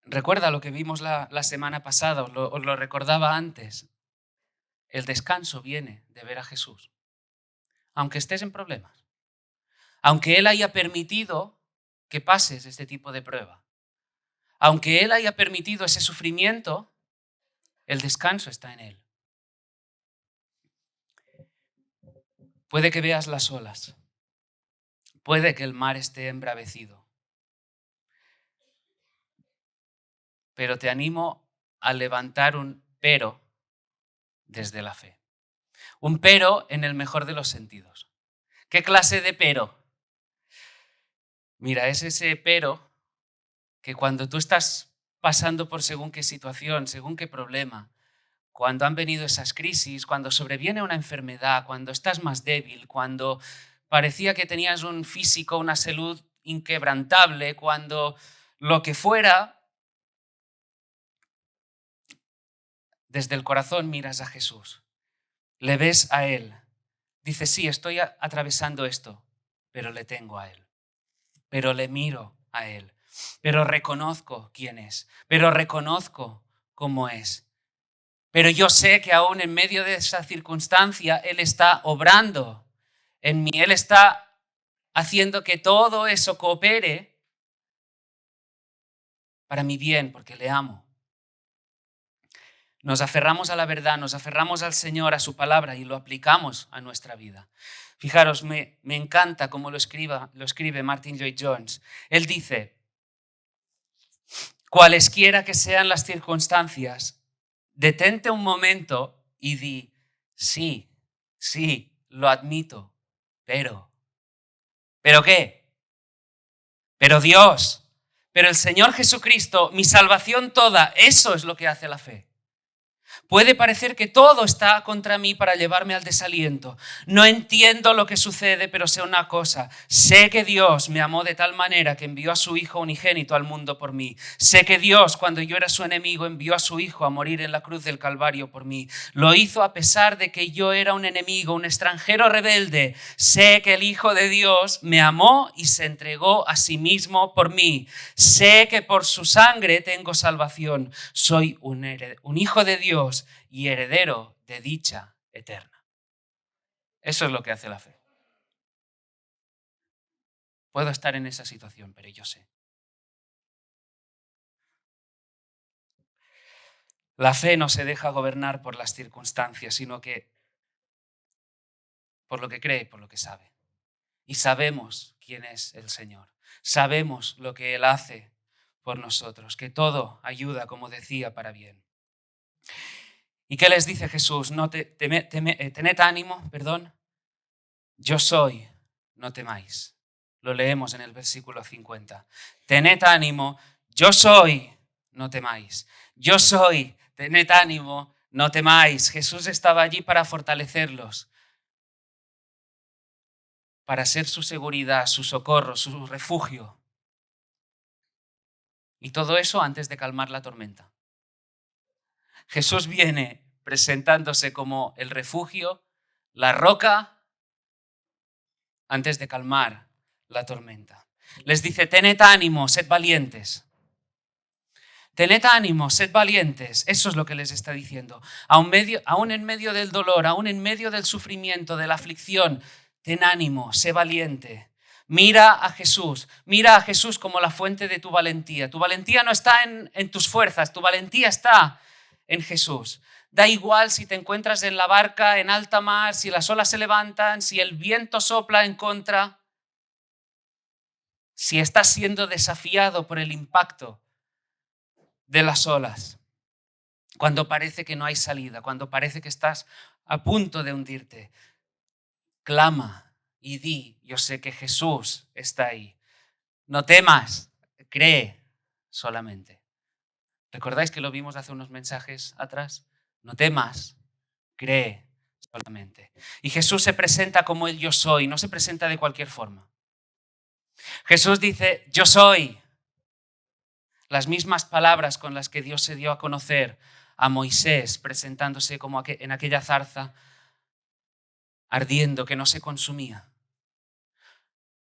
Recuerda lo que vimos la semana pasada, os lo recordaba antes. El descanso viene de ver a Jesús. Aunque estés en problemas. Aunque Él haya permitido que pases este tipo de prueba. Aunque Él haya permitido ese sufrimiento, el descanso está en Él. Puede que veas las olas. Puede que el mar esté embravecido. Pero te animo a levantar un pero desde la fe. Un pero en el mejor de los sentidos. ¿Qué clase de pero? Mira, es ese pero que cuando tú estás pasando por según qué situación, según qué problema, cuando han venido esas crisis, cuando sobreviene una enfermedad, cuando estás más débil, cuando parecía que tenías un físico, una salud inquebrantable, cuando lo que fuera, desde el corazón miras a Jesús, le ves a Él dice, sí, estoy atravesando esto, pero le tengo a Él, pero le miro a Él, pero reconozco quién es, pero reconozco cómo es. Pero yo sé que aún en medio de esa circunstancia Él está obrando en mí, Él está haciendo que todo eso coopere para mi bien, porque le amo. Nos aferramos a la verdad, nos aferramos al Señor, a su palabra y lo aplicamos a nuestra vida. Fijaros, me encanta cómo lo escribe Martin Lloyd-Jones. Él dice, cualesquiera que sean las circunstancias, detente un momento y di, sí, lo admito, ¿pero qué? Pero Dios, pero el Señor Jesucristo, mi salvación toda, eso es lo que hace la fe. Puede parecer que todo está contra mí para llevarme al desaliento. No entiendo lo que sucede, pero sé una cosa. Sé que Dios me amó de tal manera que envió a su Hijo unigénito al mundo por mí. Sé que Dios, cuando yo era su enemigo, envió a su Hijo a morir en la cruz del Calvario por mí. Lo hizo a pesar de que yo era un enemigo, un extranjero rebelde. Sé que el Hijo de Dios me amó y se entregó a sí mismo por mí. Sé que por su sangre tengo salvación. Soy un hijo de Dios y heredero de dicha eterna. Eso es lo que hace la fe. Puedo estar en esa situación, pero yo sé. La fe no se deja gobernar por las circunstancias, sino que por lo que cree, por lo que sabe. Y sabemos quién es el Señor. Sabemos lo que Él hace por nosotros, que todo ayuda, como decía, para bien. ¿Y qué les dice Jesús? No tened ánimo, perdón. Yo soy, no temáis. Lo leemos en el versículo 50. Tened ánimo, yo soy, no temáis. Yo soy, tened ánimo, no temáis. Jesús estaba allí para fortalecerlos, para ser su seguridad, su socorro, su refugio. Y todo eso antes de calmar la tormenta. Jesús viene presentándose como el refugio, la roca, antes de calmar la tormenta. Les dice, tened ánimo, sed valientes. Tened ánimo, sed valientes. Eso es lo que les está diciendo. Aún en medio del dolor, aún en medio del sufrimiento, de la aflicción, ten ánimo, sé valiente. Mira a Jesús como la fuente de tu valentía. Tu valentía no está en tus fuerzas, tu valentía está en Jesús. Da igual si te encuentras en la barca en alta mar, si las olas se levantan, si el viento sopla en contra, si estás siendo desafiado por el impacto de las olas, cuando parece que no hay salida, cuando parece que estás a punto de hundirte. Clama y di, yo sé que Jesús está ahí. No temas, cree solamente. ¿Recordáis que lo vimos hace unos mensajes atrás? No temas, cree solamente. Y Jesús se presenta como el yo soy, no se presenta de cualquier forma. Jesús dice, yo soy. Las mismas palabras con las que Dios se dio a conocer a Moisés, presentándose como en aquella zarza ardiendo que no se consumía.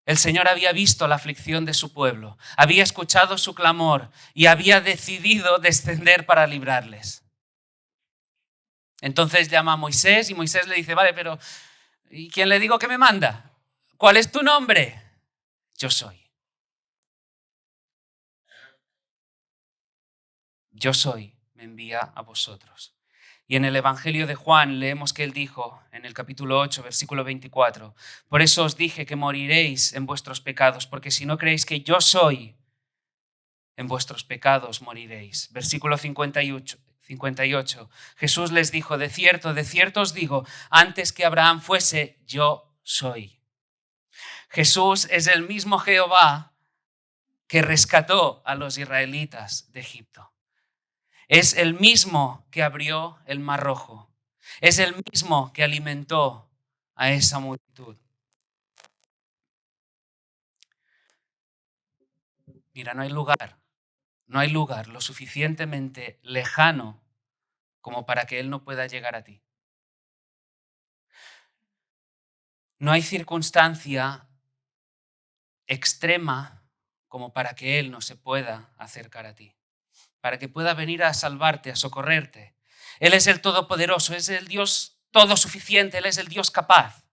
El Señor había visto la aflicción de su pueblo, había escuchado su clamor y había decidido descender para librarles. Entonces llama a Moisés y Moisés le dice, vale, pero ¿y quién le digo que me manda? ¿Cuál es tu nombre? Yo soy. Yo soy, me envía a vosotros. Y en el Evangelio de Juan leemos que él dijo, en el capítulo 8, versículo 24, por eso os dije que moriréis en vuestros pecados, porque si no creéis que yo soy, en vuestros pecados moriréis. Versículo 58. Jesús les dijo, de cierto os digo, antes que Abraham fuese, yo soy. Jesús es el mismo Jehová que rescató a los israelitas de Egipto. Es el mismo que abrió el Mar Rojo. Es el mismo que alimentó a esa multitud. Mira, no hay lugar lo suficientemente lejano como para que Él no pueda llegar a ti. No hay circunstancia extrema como para que Él no se pueda acercar a ti, para que pueda venir a salvarte, a socorrerte. Él es el Todopoderoso, es el Dios todo suficiente, Él es el Dios capaz.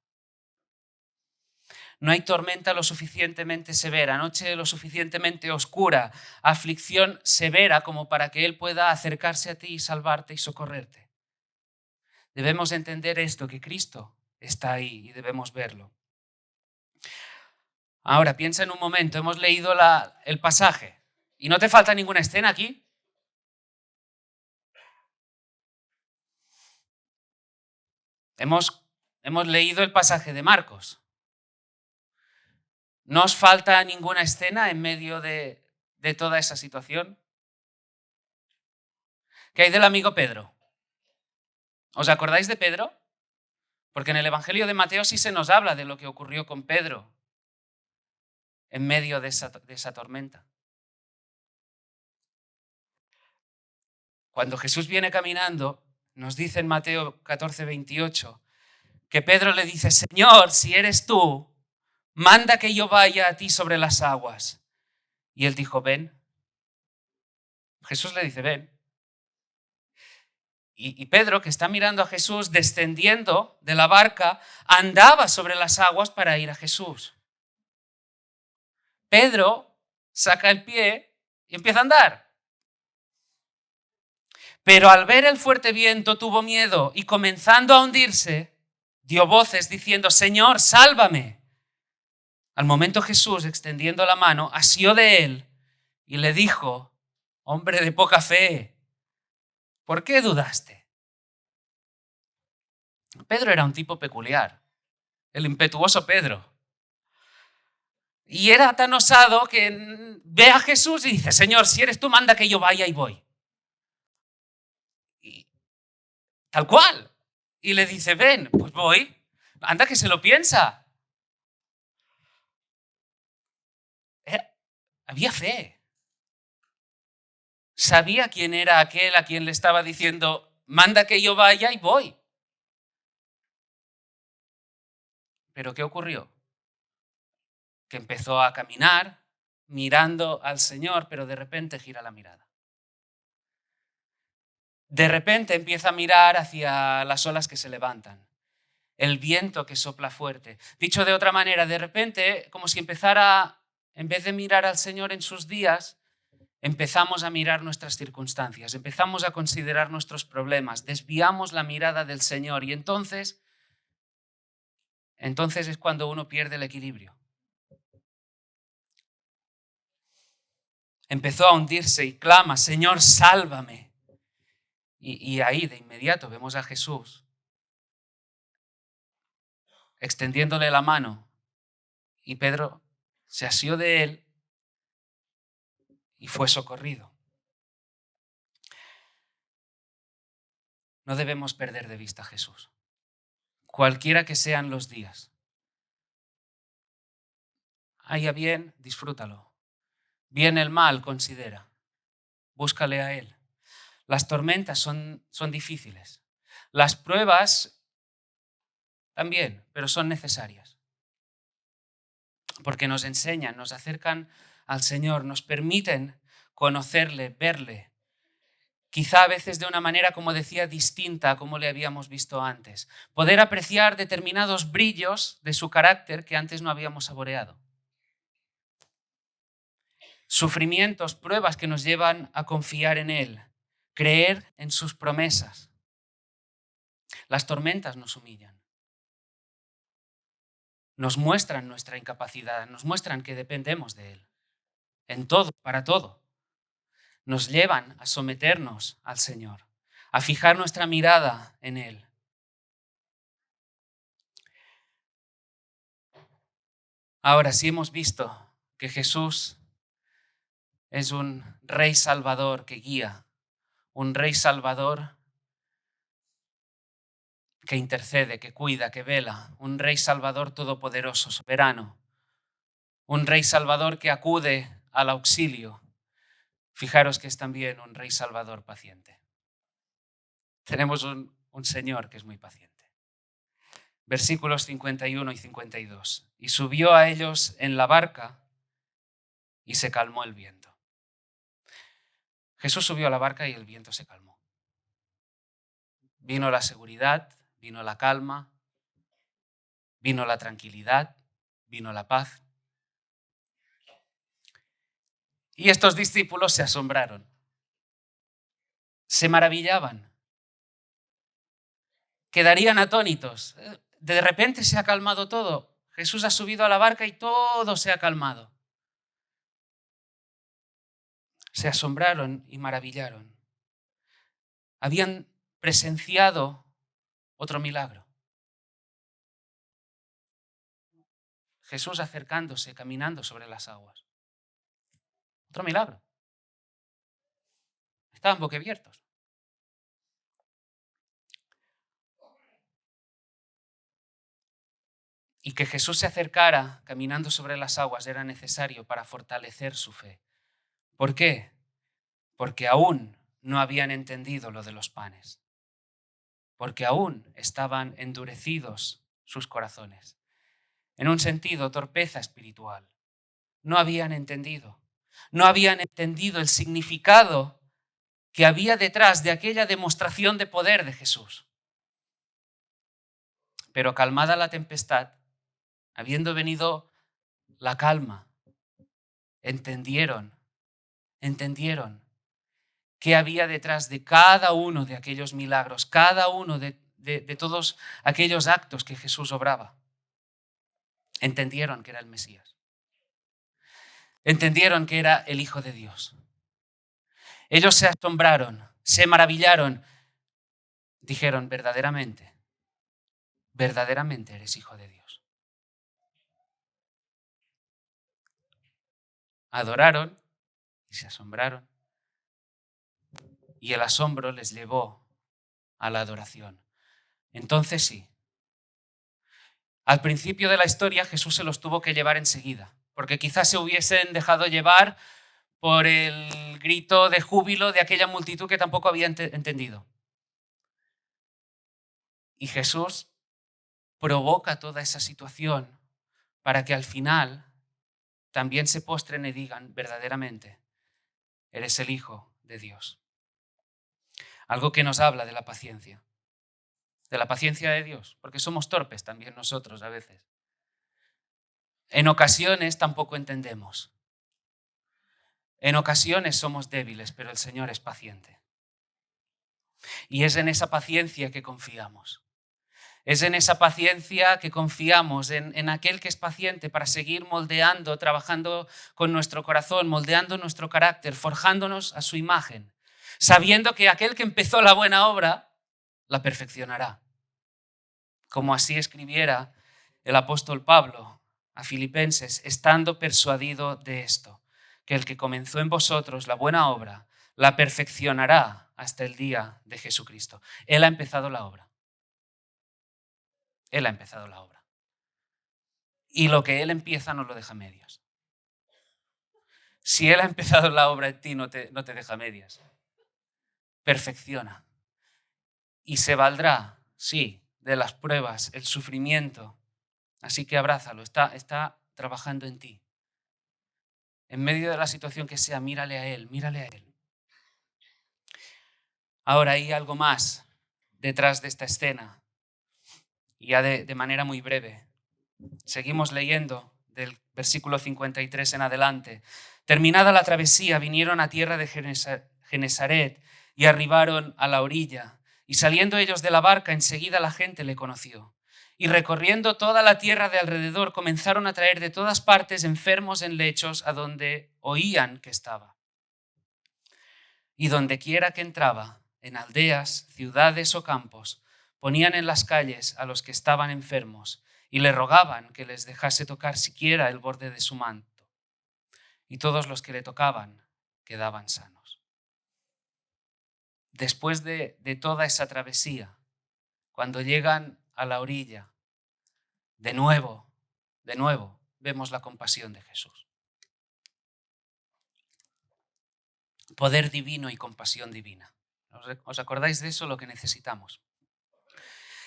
No hay tormenta lo suficientemente severa, noche lo suficientemente oscura, aflicción severa como para que Él pueda acercarse a ti y salvarte y socorrerte. Debemos entender esto, que Cristo está ahí y debemos verlo. Ahora, piensa en un momento, hemos leído el pasaje y no te falta ninguna escena aquí. Hemos leído el pasaje de Marcos. ¿No os falta ninguna escena en medio de toda esa situación? ¿Qué hay del amigo Pedro? ¿Os acordáis de Pedro? Porque en el Evangelio de Mateo sí se nos habla de lo que ocurrió con Pedro en medio de esa tormenta. Cuando Jesús viene caminando, nos dice en Mateo 14:28, que Pedro le dice: Señor, si eres tú, manda que yo vaya a ti sobre las aguas. Y él dijo: ven. Jesús le dice: ven. Y Pedro, que está mirando a Jesús descendiendo de la barca, andaba sobre las aguas para ir a Jesús. Pedro saca el pie y empieza a andar. Pero al ver el fuerte viento tuvo miedo y, comenzando a hundirse, dio voces diciendo: Señor, sálvame. Al momento Jesús, extendiendo la mano, asió de él y le dijo: hombre de poca fe, ¿por qué dudaste? Pedro era un tipo peculiar, el impetuoso Pedro. Y era tan osado que ve a Jesús y dice: Señor, si eres tú, manda que yo vaya y voy. Y tal cual. Y le dice: ven, pues voy. Anda que se lo piensa. Había fe. Sabía quién era aquel a quien le estaba diciendo: manda que yo vaya y voy. Pero ¿qué ocurrió? Que empezó a caminar mirando al Señor, pero de repente gira la mirada. De repente empieza a mirar hacia las olas que se levantan, el viento que sopla fuerte. Dicho de otra manera, de repente, como si empezara, en vez de mirar al Señor en sus días, empezamos a mirar nuestras circunstancias, empezamos a considerar nuestros problemas, desviamos la mirada del Señor y entonces es cuando uno pierde el equilibrio. Empezó a hundirse y clama: Señor, sálvame. Y ahí de inmediato vemos a Jesús extendiéndole la mano y Pedro se asió de él y fue socorrido. No debemos perder de vista a Jesús, cualquiera que sean los días. Haya bien, disfrútalo. Viene el mal, considera. Búscale a Él. Las tormentas son difíciles. Las pruebas también, pero son necesarias. Porque nos enseñan, nos acercan al Señor, nos permiten conocerle, verle. Quizá a veces de una manera, como decía, distinta a como le habíamos visto antes. Poder apreciar determinados brillos de su carácter que antes no habíamos saboreado. Sufrimientos, pruebas que nos llevan a confiar en Él, creer en sus promesas. Las tormentas nos humillan, nos muestran nuestra incapacidad, nos muestran que dependemos de Él, en todo, para todo. Nos llevan a someternos al Señor, a fijar nuestra mirada en Él. Ahora sí hemos visto que Jesús es un Rey Salvador que guía, un Rey Salvador que intercede, que cuida, que vela, un Rey Salvador todopoderoso, soberano, un Rey Salvador que acude al auxilio. Fijaros que es también un Rey Salvador paciente. Tenemos un Señor que es muy paciente. versículos 51 y 52. Y subió a ellos en la barca y se calmó el viento. Jesús subió a la barca y el viento se calmó. Vino la seguridad, vino la calma, vino la tranquilidad, vino la paz. Y estos discípulos se asombraron, se maravillaban, quedarían atónitos. De repente se ha calmado todo. Jesús ha subido a la barca y todo se ha calmado. Se asombraron y maravillaron. Habían presenciado otro milagro. Jesús acercándose, caminando sobre las aguas. Otro milagro. Estaban boquiabiertos. Y que Jesús se acercara caminando sobre las aguas era necesario para fortalecer su fe. ¿Por qué? Porque aún no habían entendido lo de los panes. Porque aún estaban endurecidos sus corazones. En un sentido, torpeza espiritual. No habían entendido. No habían entendido el significado que había detrás de aquella demostración de poder de Jesús. Pero calmada la tempestad, habiendo venido la calma, entendieron qué había detrás de cada uno de aquellos milagros, cada uno de todos aquellos actos que Jesús obraba. Entendieron que era el Mesías. Entendieron que era el Hijo de Dios. Ellos se asombraron, se maravillaron, dijeron, verdaderamente eres Hijo de Dios. Adoraron y se asombraron. Y el asombro les llevó a la adoración. Entonces sí, al principio de la historia Jesús se los tuvo que llevar enseguida, porque quizás se hubiesen dejado llevar por el grito de júbilo de aquella multitud que tampoco había entendido. Y Jesús provoca toda esa situación para que al final también se postren y digan, verdaderamente, eres el Hijo de Dios. Algo que nos habla de la paciencia de Dios, porque somos torpes también nosotros a veces. En ocasiones tampoco entendemos. En ocasiones somos débiles, pero el Señor es paciente. Y es en esa paciencia que confiamos. Es en esa paciencia que confiamos, en aquel que es paciente para seguir moldeando, trabajando con nuestro corazón, moldeando nuestro carácter, forjándonos a su imagen, sabiendo que aquel que empezó la buena obra la perfeccionará. Como así escribiera el apóstol Pablo a Filipenses, estando persuadido de esto, que el que comenzó en vosotros la buena obra la perfeccionará hasta el día de Jesucristo. Él ha empezado la obra. Él ha empezado la obra. Y lo que Él empieza no lo deja a medias. Si Él ha empezado la obra en ti, no te deja a medias. Perfecciona. Y se valdrá, sí, de las pruebas, el sufrimiento. Así que abrázalo, está trabajando en ti. En medio de la situación que sea, mírale a Él, mírale a Él. Ahora hay algo más detrás de esta escena, y ya de manera muy breve. Seguimos leyendo del versículo 53 en adelante. Terminada la travesía, vinieron a tierra de Genesaret y arribaron a la orilla. Y saliendo ellos de la barca, enseguida la gente le conoció. Y recorriendo toda la tierra de alrededor, comenzaron a traer de todas partes enfermos en lechos a donde oían que estaba. Y donde quiera que entraba, en aldeas, ciudades o campos, ponían en las calles a los que estaban enfermos y le rogaban que les dejase tocar siquiera el borde de su manto. Y todos los que le tocaban quedaban sanos. Después de toda esa travesía, cuando llegan a la orilla, de nuevo, vemos la compasión de Jesús. Poder divino y compasión divina. ¿Os acordáis de eso? Lo que necesitamos.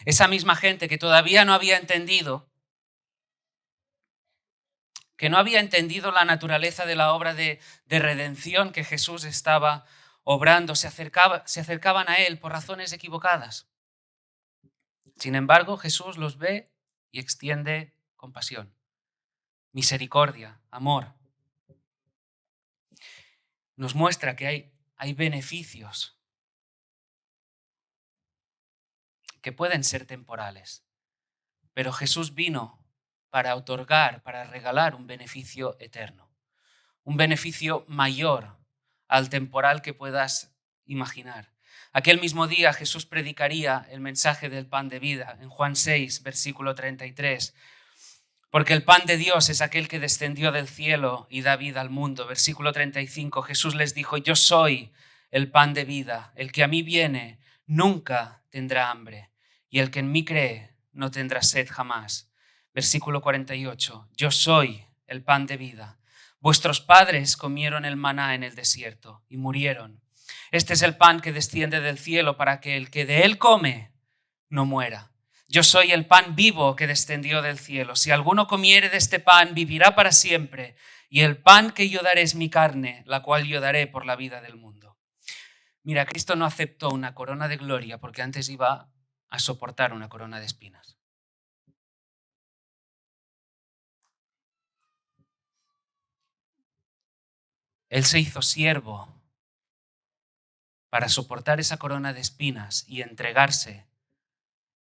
Esa misma gente que todavía no había entendido, la naturaleza de la obra de redención que Jesús estaba obrando, se acercaban a él por razones equivocadas. Sin embargo, Jesús los ve y extiende compasión, misericordia, amor. Nos muestra que hay beneficios que pueden ser temporales, pero Jesús vino para otorgar, para regalar un beneficio eterno, un beneficio mayor al temporal que puedas imaginar. Aquel mismo día Jesús predicaría el mensaje del pan de vida en Juan 6, versículo 33. Porque el pan de Dios es aquel que descendió del cielo y da vida al mundo. Versículo 35, Jesús les dijo, yo soy el pan de vida. El que a mí viene nunca tendrá hambre, y el que en mí cree no tendrá sed jamás. Versículo 48, yo soy el pan de vida. Vuestros padres comieron el maná en el desierto y murieron. Este es el pan que desciende del cielo para que el que de él come no muera. Yo soy el pan vivo que descendió del cielo. Si alguno comiere de este pan, vivirá para siempre. Y el pan que yo daré es mi carne, la cual yo daré por la vida del mundo. Mira, Cristo no aceptó una corona de gloria porque antes iba a soportar una corona de espinas. Él se hizo siervo para soportar esa corona de espinas y entregarse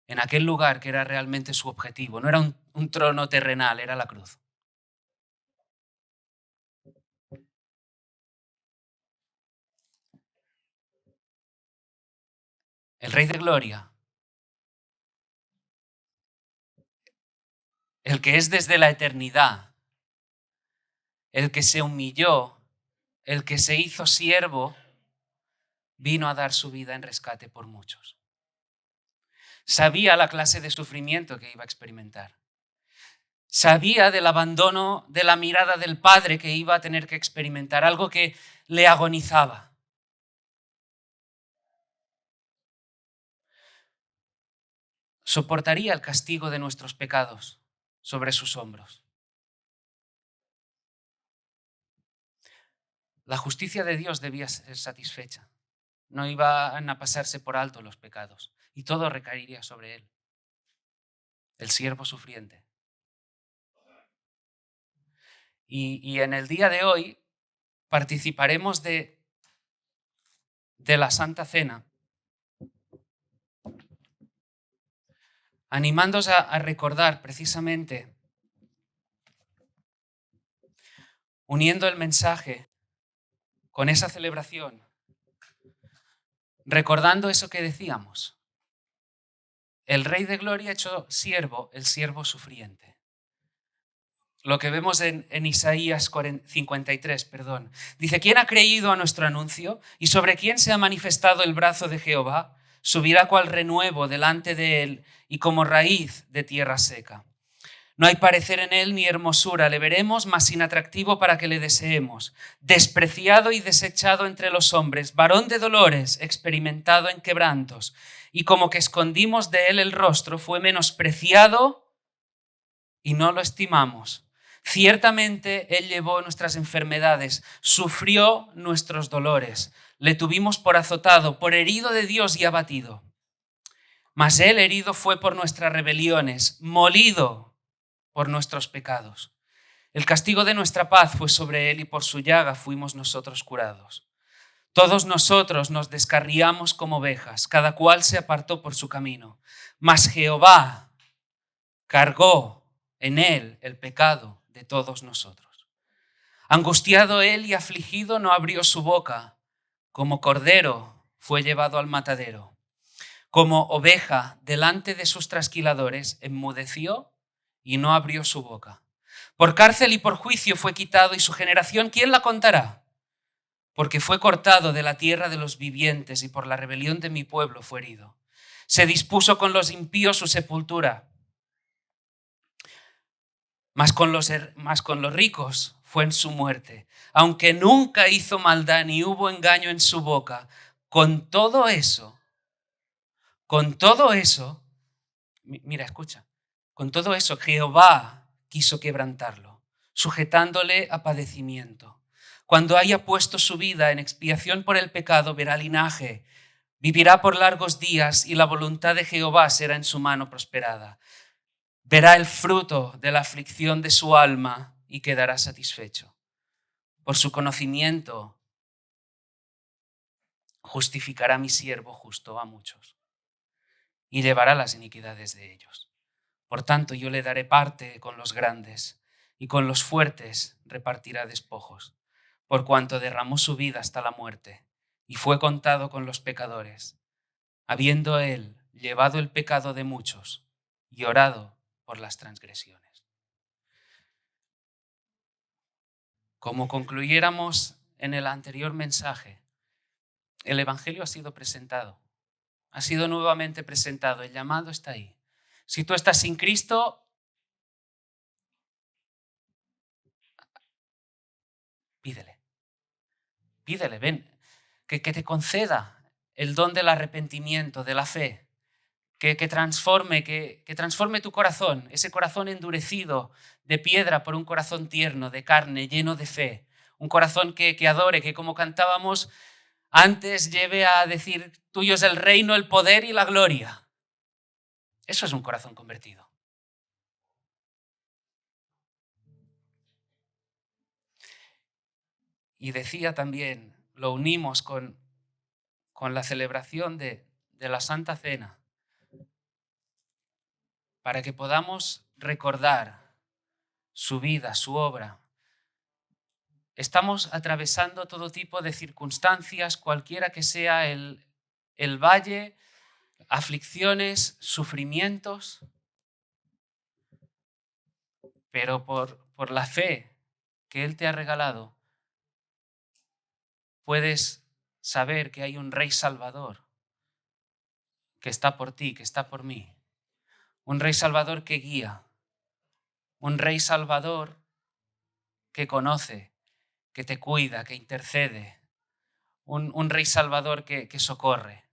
en aquel lugar que era realmente su objetivo. No era un trono terrenal, era la cruz. El Rey de Gloria, el que es desde la eternidad, el que se humilló, el que se hizo siervo, vino a dar su vida en rescate por muchos. Sabía la clase de sufrimiento que iba a experimentar. Sabía del abandono de la mirada del Padre que iba a tener que experimentar, algo que le agonizaba. Soportaría el castigo de nuestros pecados sobre sus hombros. La justicia de Dios debía ser satisfecha. No iban a pasarse por alto los pecados y todo recaería sobre él, el siervo sufriente. Y en el día de hoy participaremos de la Santa Cena, animándoos a recordar precisamente, uniendo el mensaje con esa celebración, recordando eso que decíamos, el Rey de Gloria hecho siervo, el siervo sufriente. Lo que vemos en Isaías 53, dice, ¿quién ha creído a nuestro anuncio? ¿Y sobre quién se ha manifestado el brazo de Jehová? Subirá cual renuevo delante de él y como raíz de tierra seca. No hay parecer en él ni hermosura, le veremos, mas sin atractivo para que le deseemos. Despreciado y desechado entre los hombres, varón de dolores, experimentado en quebrantos. Y como que escondimos de él el rostro, fue menospreciado y no lo estimamos. Ciertamente él llevó nuestras enfermedades, sufrió nuestros dolores. Le tuvimos por azotado, por herido de Dios y abatido. Mas él herido fue por nuestras rebeliones, molido por nuestros pecados. El castigo de nuestra paz fue sobre él y por su llaga fuimos nosotros curados. Todos nosotros nos descarriamos como ovejas, cada cual se apartó por su camino. Mas Jehová cargó en él el pecado de todos nosotros. Angustiado él y afligido no abrió su boca, como cordero fue llevado al matadero. Como oveja delante de sus trasquiladores, enmudeció y no abrió su boca. Por cárcel y por juicio fue quitado, y su generación, ¿quién la contará? Porque fue cortado de la tierra de los vivientes, y por la rebelión de mi pueblo fue herido. Se dispuso con los impíos su sepultura, mas con los ricos fue en su muerte. Aunque nunca hizo maldad ni hubo engaño en su boca, con todo eso, Mira, escucha. Con todo eso, Jehová quiso quebrantarlo, sujetándole a padecimiento. Cuando haya puesto su vida en expiación por el pecado, verá linaje, vivirá por largos días y la voluntad de Jehová será en su mano prosperada. Verá el fruto de la aflicción de su alma y quedará satisfecho. Por su conocimiento justificará mi siervo justo a muchos y llevará las iniquidades de ellos. Por tanto, yo le daré parte con los grandes y con los fuertes repartirá despojos, por cuanto derramó su vida hasta la muerte y fue contado con los pecadores, habiendo él llevado el pecado de muchos y orado por las transgresiones. Como concluyéramos en el anterior mensaje, el Evangelio ha sido presentado, ha sido nuevamente presentado, el llamado está ahí. Si tú estás sin Cristo, pídele, ven, que te conceda el don del arrepentimiento, de la fe, que transforme tu corazón, ese corazón endurecido de piedra por un corazón tierno, de carne, lleno de fe, un corazón que adore, que como cantábamos antes lleve a decir, tuyo es el reino, el poder y la gloria. Eso es un corazón convertido. Y decía también, lo unimos con la celebración de la Santa Cena, para que podamos recordar su vida, su obra. Estamos atravesando todo tipo de circunstancias, cualquiera que sea el valle, aflicciones, sufrimientos, pero por la fe que Él te ha regalado, puedes saber que hay un Rey Salvador que está por ti, que está por mí. Un Rey Salvador que guía, un Rey Salvador que conoce, que te cuida, que intercede, un Rey Salvador que socorre,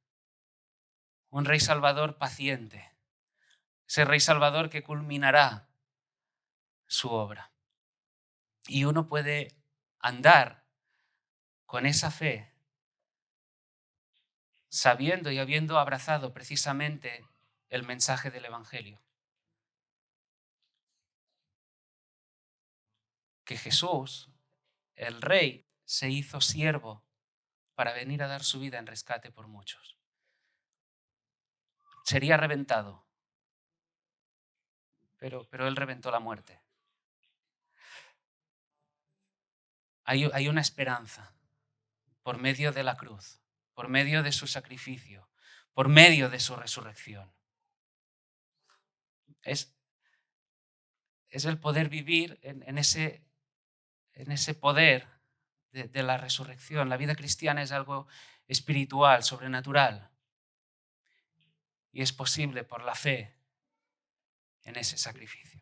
un Rey Salvador paciente, ese Rey Salvador que culminará su obra. Y uno puede andar con esa fe, sabiendo y habiendo abrazado precisamente el mensaje del Evangelio. Que Jesús, el Rey, se hizo siervo para venir a dar su vida en rescate por muchos. Sería reventado, pero Él reventó la muerte. Hay una esperanza por medio de la cruz, por medio de su sacrificio, por medio de su resurrección. Es el poder vivir en ese poder de la resurrección. La vida cristiana es algo espiritual, sobrenatural, y es posible por la fe en ese sacrificio.